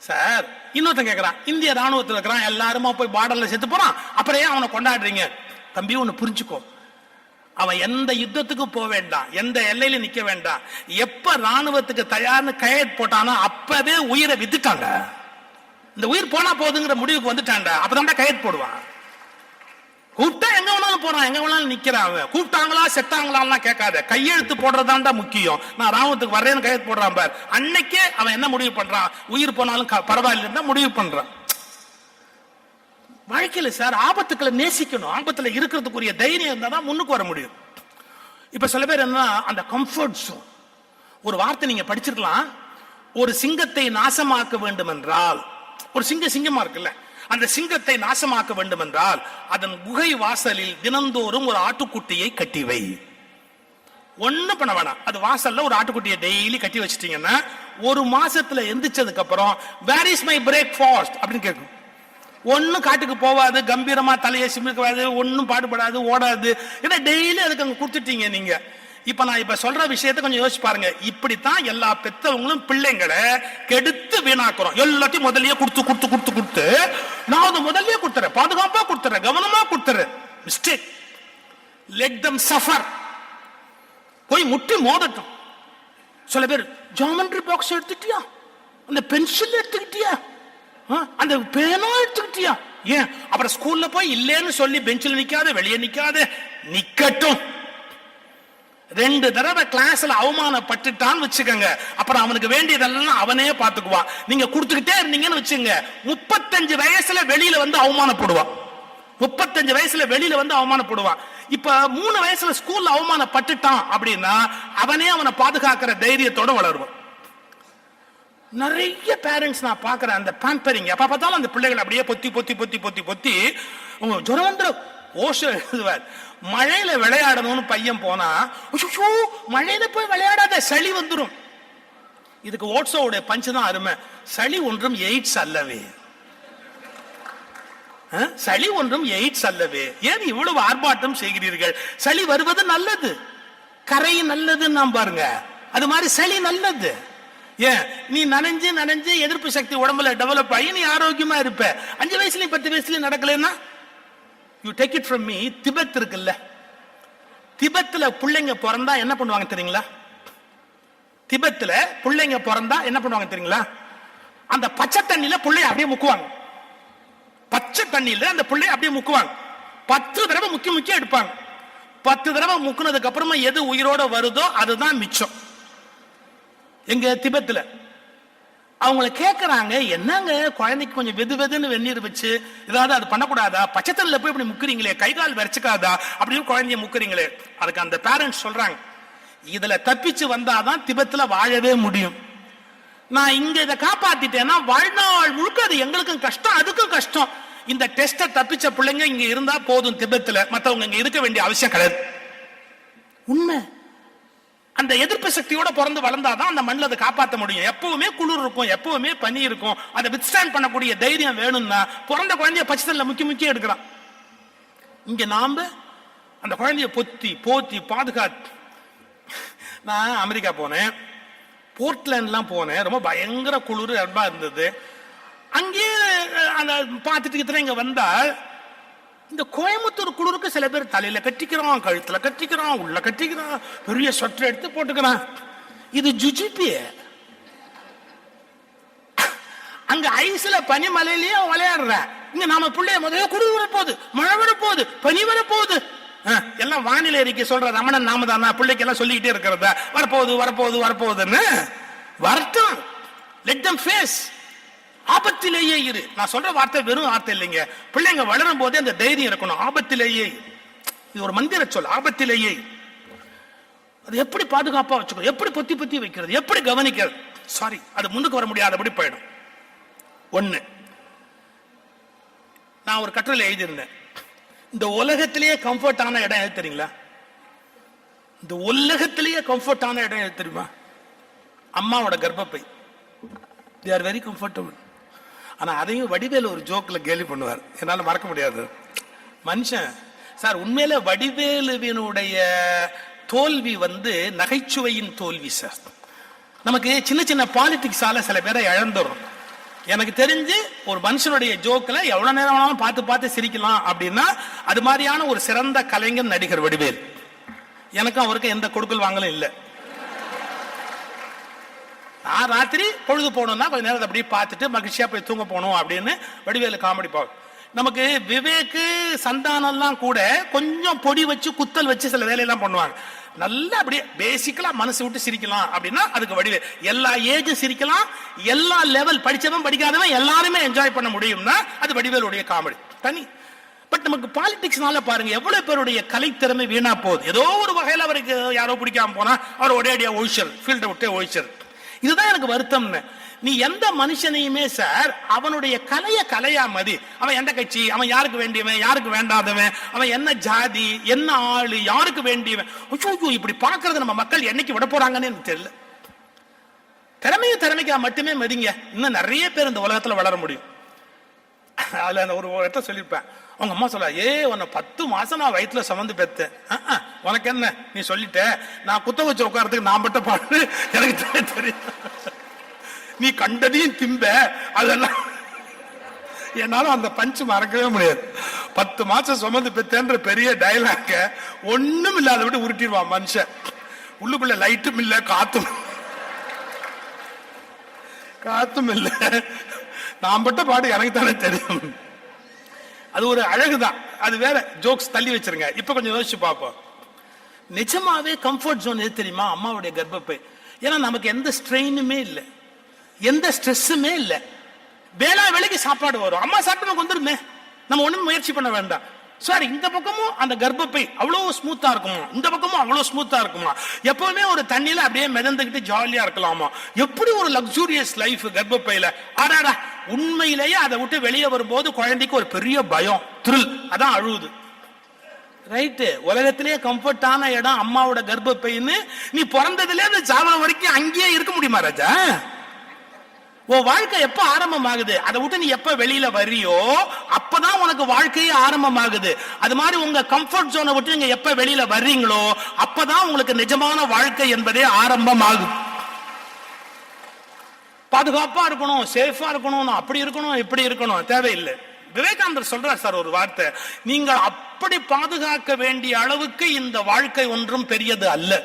சார் இன்னொருத்தன் கேட்கறான், இந்திய ராணுவத்தில் இருக்கிறான், எல்லாருமா போய் பார்டர்ல செத்து போறான், அப்புறம் ஏன் அவனை கொண்டாடுறீங்க? தம்பி ஒன்னு புரிஞ்சுக்கோ, அவன் எந்த யுத்தத்துக்கும் போக வேண்டாம், எந்த எல்லையில நிக்க வேண்டாம். எப்ப ராணுவத்துக்கு தயார்னு கையெழுத்து போட்டானோ அப்பவே உயிரை வித்துட்டாங்க. இந்த உயிர் போனா போதுங்கிற முடிவுக்கு வந்துட்டான்டா, அப்பதான் கையெழுத்து போடுவான். கூப்பிட்டா எங்க வேணாலும் போறான், எங்க வேணாலும் நிக்கிறான். அவன் கூப்பிட்டாங்களா செத்தாங்களான்லாம் கேட்காத, கையெழுத்து போடுறதாண்டா முக்கியம். நான் ராமத்துக்கு வர்றேன்னு கையெழுத்து போடுறான் பார், அன்னைக்கே அவன் என்ன முடிவு பண்றான், உயிர் போனாலும் பரவாயில்லைன்னு முடிவு பண்றான். வாழ்க்கையில சார் ஆபத்துக்களை நேசிக்கணும், ஆபத்துல இருக்கிறதுக்குரிய தைரியம் இருந்தா தான் முன்னுக்கு வர முடியும். இப்ப சில பேர் என்ன, அந்த கம்ஃபர்ட் ஜோன், ஒரு வார்த்தை நீங்க படிச்சிருக்கலாம், ஒரு சிங்கத்தை நாசமாக்க வேண்டும் என்றால், ஒரு சிங்கமா இருக்குல்ல, அந்த சிங்கத்தை நாசமாக்க வேண்டும் என்றால் அதன் குகை வாசலில் தினந்தோறும் ஒரு ஆட்டுக்குட்டியை கட்டி வை. ஒண்ணு பண்ண வேணாம், அது வாசல்ல ஒரு ஆட்டுக்குட்டியை டெய்லி கட்டி வச்சிட்டீங்கன்னா ஒரு மாசத்துல எந்திரிச்சதுக்கு அப்புறம் வேர் இஸ் மை பிரேக்ஃபாஸ்ட் அப்படின்னு கேட்கும். ஒன்னும் காட்டுக்கு போவாது, கம்பீரமா தலையை சிமிக்காது, ஒன்னும் பாடுபடாது, ஓடாது. ஏன்னா டெய்லி அதுக்கு அங்க கொடுத்துட்டீங்க நீங்க. இப்ப நான் இப்ப சொல்ற விஷயத்தை கொஞ்சம் யோசிச்சு பாருங்க. இப்படித்தான் எல்லா பெத்தவங்களும் பிள்ளைங்களை கெடுத்து வீணாக்குறோம். எல்லாத்தையும் முதல்லயே கொடுத்து நான் அதை முதல்லயே கொடுத்துறேன், பாதுகாப்பா கொடுத்துறேன், கவனமா கொடுத்துறேன். மிஸ்டேக். Let them suffer. போய் முட்டி மோதட்டும். சில பேர் ஜாமெண்ட்ரி பாக்ஸ் எடுத்துட்டியா, அந்த பென்சில் எடுத்துக்கிட்டியா, அந்த பேனா எடுத்துக்கிட்டியா, ஏன் அப்புறம் ஸ்கூல்ல போய் இல்லேன்னு சொல்லி பெஞ்சில் நிக்காத, வெளியே நிக்காத, நிக்கட்டும். 2 தடவை கிளாஸ்ல அவமானப்பட்டுட்டான்னு வச்சுக்கோங்க, அப்புறம் அவனுக்கு வேண்டியதெல்லாம் அவனே பாத்துக்குவான். நீங்க கொடுத்துக்கிட்டே இருந்தீங்கன்னு வச்சுங்க, 35 வயசுல வெளியில வந்து அவமானப்படுவான். 35 வயசுல வெளியில வந்து அவமானப்படுவான். இப்ப 3 வயசுல ஸ்கூல்ல அவமானப்பட்டுட்டான் அப்படின்னா அவனே அவனை பாதுகாக்கிற தைரியத்தோட வளருவான். நிறைய பேரண்ட்ஸ் நான் பாக்குறேன், அந்த பேம்பரிங் எப்ப பார்த்தாலும் அந்த பிள்ளைகளை அப்படியே பொத்தி பொத்தி பொத்தி பொத்தி பொத்தி ஜுரம் வந்து ஓஷம் எழுதுவார். மழையில விளையாடணும்னு பையன் போனா, மழையில போய் விளையாடாத, சளி வந்துடும். இதுக்கு ஓட்ஸோடைய பஞ்சு தான் அருமை. சளி ஒன்றும் எய்ட்ஸ் அல்லவே, சளி ஒன்றும் எய்ட்ஸ் அல்லவே, ஏன் இவ்வளவு ஆர்ப்பாட்டம் செய்கிறீர்கள்? சளி வருவது நல்லது, கரை நல்லதுன்னு நாம் பாருங்க, அது மாதிரி சளி நல்லது. ஏன் நீ நனைஞ்சு எதிர்ப்பு சக்தி உடம்புல டெவலப் ஆகி நீ ஆரோக்கியமா இருப்ப. 5 வயசுலயும் 10 வயசுலயும் நடக்கலன்னா you take it from me. Tibet இருக்குல்ல, திபெத்ல பிள்ளைங்க பிறந்தா என்ன பண்ணுவாங்க தெரியுங்களா? திபெத்ல பிள்ளைங்க பிறந்தா என்ன பண்ணுவாங்க தெரியுங்களா? அந்த பச்சை தண்ணியில பிள்ளைய அப்படியே முக்குவாங்க. பச்சை தண்ணியில அந்த பிள்ளைய அப்படியே முக்குவாங்க. 10 தடவை முக்கி எடுப்பாங்க. 10 தடவை முக்குனதுக்கு அப்புறமா எது உயிரோட வருதோ அதுதான் மிச்சம். எங்க திபெத்ல அவங்கள கேட்கறாங்க, என்னங்க குழந்தைக்கு கொஞ்சம் வெதுன்னு வெந்நீர் வச்சு ஏதாவது அது பண்ணக்கூடாதா, பச்சை தண்ணில போய் இப்படி முக்குறீங்களே, கை கால் வரைச்சுக்காதா அப்படின்னு குழந்தைய முக்குறீங்களே. அதுக்கு அந்த பேரண்ட்ஸ் சொல்றாங்க, இதுல தப்பிச்சு வந்தாதான் திபெத்ல வாழவே முடியும். நான் இங்க இதை காப்பாத்திட்டேன்னா வாழ்நாள் முழுக்க அது எங்களுக்கும் கஷ்டம், அதுக்கும் கஷ்டம். இந்த டெஸ்ட தப்பிச்ச பிள்ளைங்க இங்க இருந்தா போதும் திபெத்ல, மத்தவங்க இங்க இருக்க வேண்டிய அவசியம் கிடையாது. உண்மை. அந்த எதிர்ப்பு சக்தியோட பிறந்து வளர்ந்தாதான் அந்த மண்ணில் அதை காப்பாற்ற முடியும். எப்பவுமே குளிர் இருக்கும், எப்பவுமே பனி இருக்கும், அதை வித்ஸ்டாண்ட் பண்ணக்கூடிய தைரியம் வேணும்னா பிறந்த குழந்தைய பச்சை தண்ணில முக்கி எடுக்கிறான். இங்க நாம அந்த குழந்தைய போத்தி பாதுகாத்து. நான் அமெரிக்கா போனேன், போர்ட்லேண்ட்லாம் போனேன், ரொம்ப பயங்கர குளிர் ரொம்ப இருந்தது. அங்கேயே அந்த பார்த்துட்டு இங்க வந்தா இந்த கோயம்புத்தூர் குளிருக்கு சில பேர் தலையில கட்டிக்கிறான், கழுத்துல கட்டிக்கிறான், உள்ள கட்டிக்கிறான், பெரிய சொட்டர் எடுத்து போட்டுக்கிறான். இது ஜுஜிபிய. அங்க ஐஸ்ல பனிமலையிலேயே விளையாடுற. இங்க நாம பிள்ளைய முதல்ல குளிர் வரப்போகுது, மழை வரப்போகுது, பனி வரப்போகுது, எல்லாம் வானிலை அறிக்கை சொல்ற ரமணன் நாம தானா பிள்ளைக்கு எல்லாம் சொல்லிக்கிட்டே இருக்கிறத, வரப்போகுதுன்னு வரட்டும். Let them face. ஆபத்திலேயே இரு. நான் சொல்ற வார்த்தை வெறும் வார்த்தை இல்லைங்க, பிள்ளைங்க வளரும் போதே அந்த தைரியம் இருக்கணும். ஆபத்திலேயே, இது ஒரு மந்திர சொல், ஆபத்திலேயே. அது எப்படி பாதுகாப்பா வச்சுக்கோ, எப்படி பொத்தி வைக்கிறது, எப்படி கவனிக்கிறது, சாரி அது முன்னுக்கு வர முடியாதபடி போயிடும். ஒண்ணு, நான் ஒரு கட்டுரையில் எழுதியிருந்தேன், இந்த உலகத்திலேயே கம்ஃபர்டான இடம் எது தெரியுங்களா? இந்த உலகத்திலேயே கம்ஃபர்டான இடம் எது தெரியுமா? அம்மாவோட கர்ப்பப்பை. they are very comfortable. ஆனா அதையும் வடிவேலு ஒரு ஜோக்ல கேலி பண்ணுவார், என்னால மறக்க முடியாது. மனுஷன் சார் உண்மையில வடிவேலுவினுடைய தோல்வி நகைச்சுவையின் தோல்வி சார். நமக்கு சின்ன பாலிடிக்ஸால சில பேரை இழந்துடும். எனக்கு தெரிஞ்சு ஒரு மனுஷனுடைய ஜோக்ல எவ்வளவு நேரம் வேணாலும் பார்த்து சிரிக்கலாம் அப்படின்னா அது மாதிரியான ஒரு சிறந்த கலைஞர் நடிகர் வடிவேல். எனக்கும் அவருக்கும் எந்த கொடுக்கல் வாங்கலும் இல்லை. நான் ராத்திரி பொழுது போகணும்னா கொஞ்ச நேரம் அப்படியே பார்த்துட்டு மகிழ்ச்சியா போய் தூங்க போகணும் அப்படின்னு வடிவேலு காமெடி பார்க்க. நமக்கு விவேக்கு சந்தானம் எல்லாம் கூட கொஞ்சம் பொடி வச்சு குத்தல் வச்சு சில வேலையெல்லாம் பண்ணுவாங்க. நல்லா அப்படியே பேசிக்கலா மனசு விட்டு சிரிக்கலாம் அப்படின்னா அதுக்கு வடிவேல். எல்லா ஏஜும் சிரிக்கலாம், எல்லா லெவல் படிச்சவன் படிக்காதவன் எல்லாருமே என்ஜாய் பண்ண முடியும்னா அது வடிவேலுடைய காமெடி தனி. பட் நமக்கு பாலிடிக்ஸ்னால பாருங்க எவ்வளவு பேருடைய கலைத்திறமை வீணா போகுது. ஏதோ ஒரு வகையில் அவருக்கு யாரோ பிடிக்காம போனா அவர் ஒரேடியா ஒழிச்சர், ஃபீல்டை விட்டே ஒழிச்சர். இதுதான் எனக்கு வருத்தம்னு. நீ எந்த மனுஷனையுமே சார் அவனுடைய கலையா மதி. அவன் எந்த கட்சி, அவன் யாருக்கு வேண்டியவன், யாருக்கு வேண்டாதவன், அவன் என்ன ஜாதி, என்ன ஆளு, யாருக்கு வேண்டியவன், இப்படி பாக்குறது நம்ம மக்கள் என்னைக்கு விட போறாங்கன்னு எனக்கு தெரியல. திறமைக்கா மட்டுமே மதிங்க. இன்னும் நிறைய பேர் இந்த உலகத்துல வளர முடியும். அதுல அந்த ஒரு இடத்த சொல்லியிருப்பேன். அவங்க அம்மா சொல்ல, உன்னை 10 மாசம் நான் வயிற்றுல சுமந்து பெத்தேன், உனக்கு என்ன நீ சொல்லிட்ட, நான் குத்த வச்சு உட்காரத்துக்கு நான் பட்ட பாடு எனக்கு தெரியும், நீ கண்டதையும் திம்ப, அதெல்லாம் என்னாலும் அந்த பஞ்சு மறக்கவே முடியாது. 10 மாசம் சுமந்து பெத்தேன்ற பெரிய டயலாக ஒண்ணும் இல்லாத விட்டு உருட்டிடுவான் மனுஷன். உள்ளுக்குள்ள லைட்டும் இல்ல, காத்தும் இல்ல, நான் பட்ட பாடு எனக்கு தானே தெரியும். அது ஒரு அழகுதான். அது வேற ஜோக்ஸ் தள்ளி வச்சிருங்க. இப்ப கொஞ்சம் யோசிச்சு பார்ப்போம். நிஜமாவே கம்ஃபர்ட் ஜோன் எது தெரியுமா? அம்மாவுடைய கர்ப்பப்பை. ஏன்னா நமக்கு எந்த ஸ்ட்ரெயினுமே இல்லை, எந்த ஸ்ட்ரெஸ்ஸுமே இல்லை. வேலைக்கு சாப்பாடு வரும், அம்மா சாப்பிட்டு நமக்கு வந்துருமே, நம்ம ஒண்ணும் முயற்சி பண்ண வேண்டாம். சார் இந்த பக்கமும் அந்த கர்ப்பப்பை அவ்வளவு ஸ்மூத்தா இருக்குமா, இந்த பக்கமும் அவ்வளவு ஸ்மூத்தா இருக்குமா, எப்பவுமே ஒரு தண்ணியில அப்படியே மிதந்துகிட்டு ஜாலியா இருக்கலாமா. எப்படி ஒரு லக்ஸூரியஸ் லைஃப் கர்ப்பப்பையில. ஆடாடா, உண்மையிலேயே அதை விட்டு வெளியே வரும்போது குழந்தைக்கு ஒரு பெரிய பயம், த்ரில், அதான் அழுவுது. ரைட்டு, உலகத்திலேயே கம்ஃபர்டான இடம் அம்மாவோட கர்ப்பப்பைன்னு நீ பிறந்ததுல இருந்து சாவர வரைக்கும் அங்கேயே இருக்க முடியுமா ராஜா? உன் வாழ்க்கை எப்ப ஆரம்பமாகுது, அதை விட்டு நீ எப்ப வெளியில வரியோ அப்பதான் உனக்கு வாழ்க்கையே ஆரம்பமாகுது. அது மாதிரி உங்க கம்ஃபர்ட் ஜோனை விட்டு நீங்க எப்ப வெளியில வர்றீங்களோ அப்பதான் உங்களுக்கு நிஜமான வாழ்க்கை என்பதே ஆரம்பமாகும். பாதுகாப்பா இருக்கணும், சேஃபா இருக்கணும், அப்படி இருக்கணும், இப்படி இருக்கணும் தேவையில்லை. விவேகானந்தர் சொல்றார் சார் ஒரு வார்த்தை, நீங்கள் அப்படி பாதுகாக்க வேண்டிய அளவுக்கு இந்த வாழ்க்கை ஒன்றும் பெரியது அல்ல.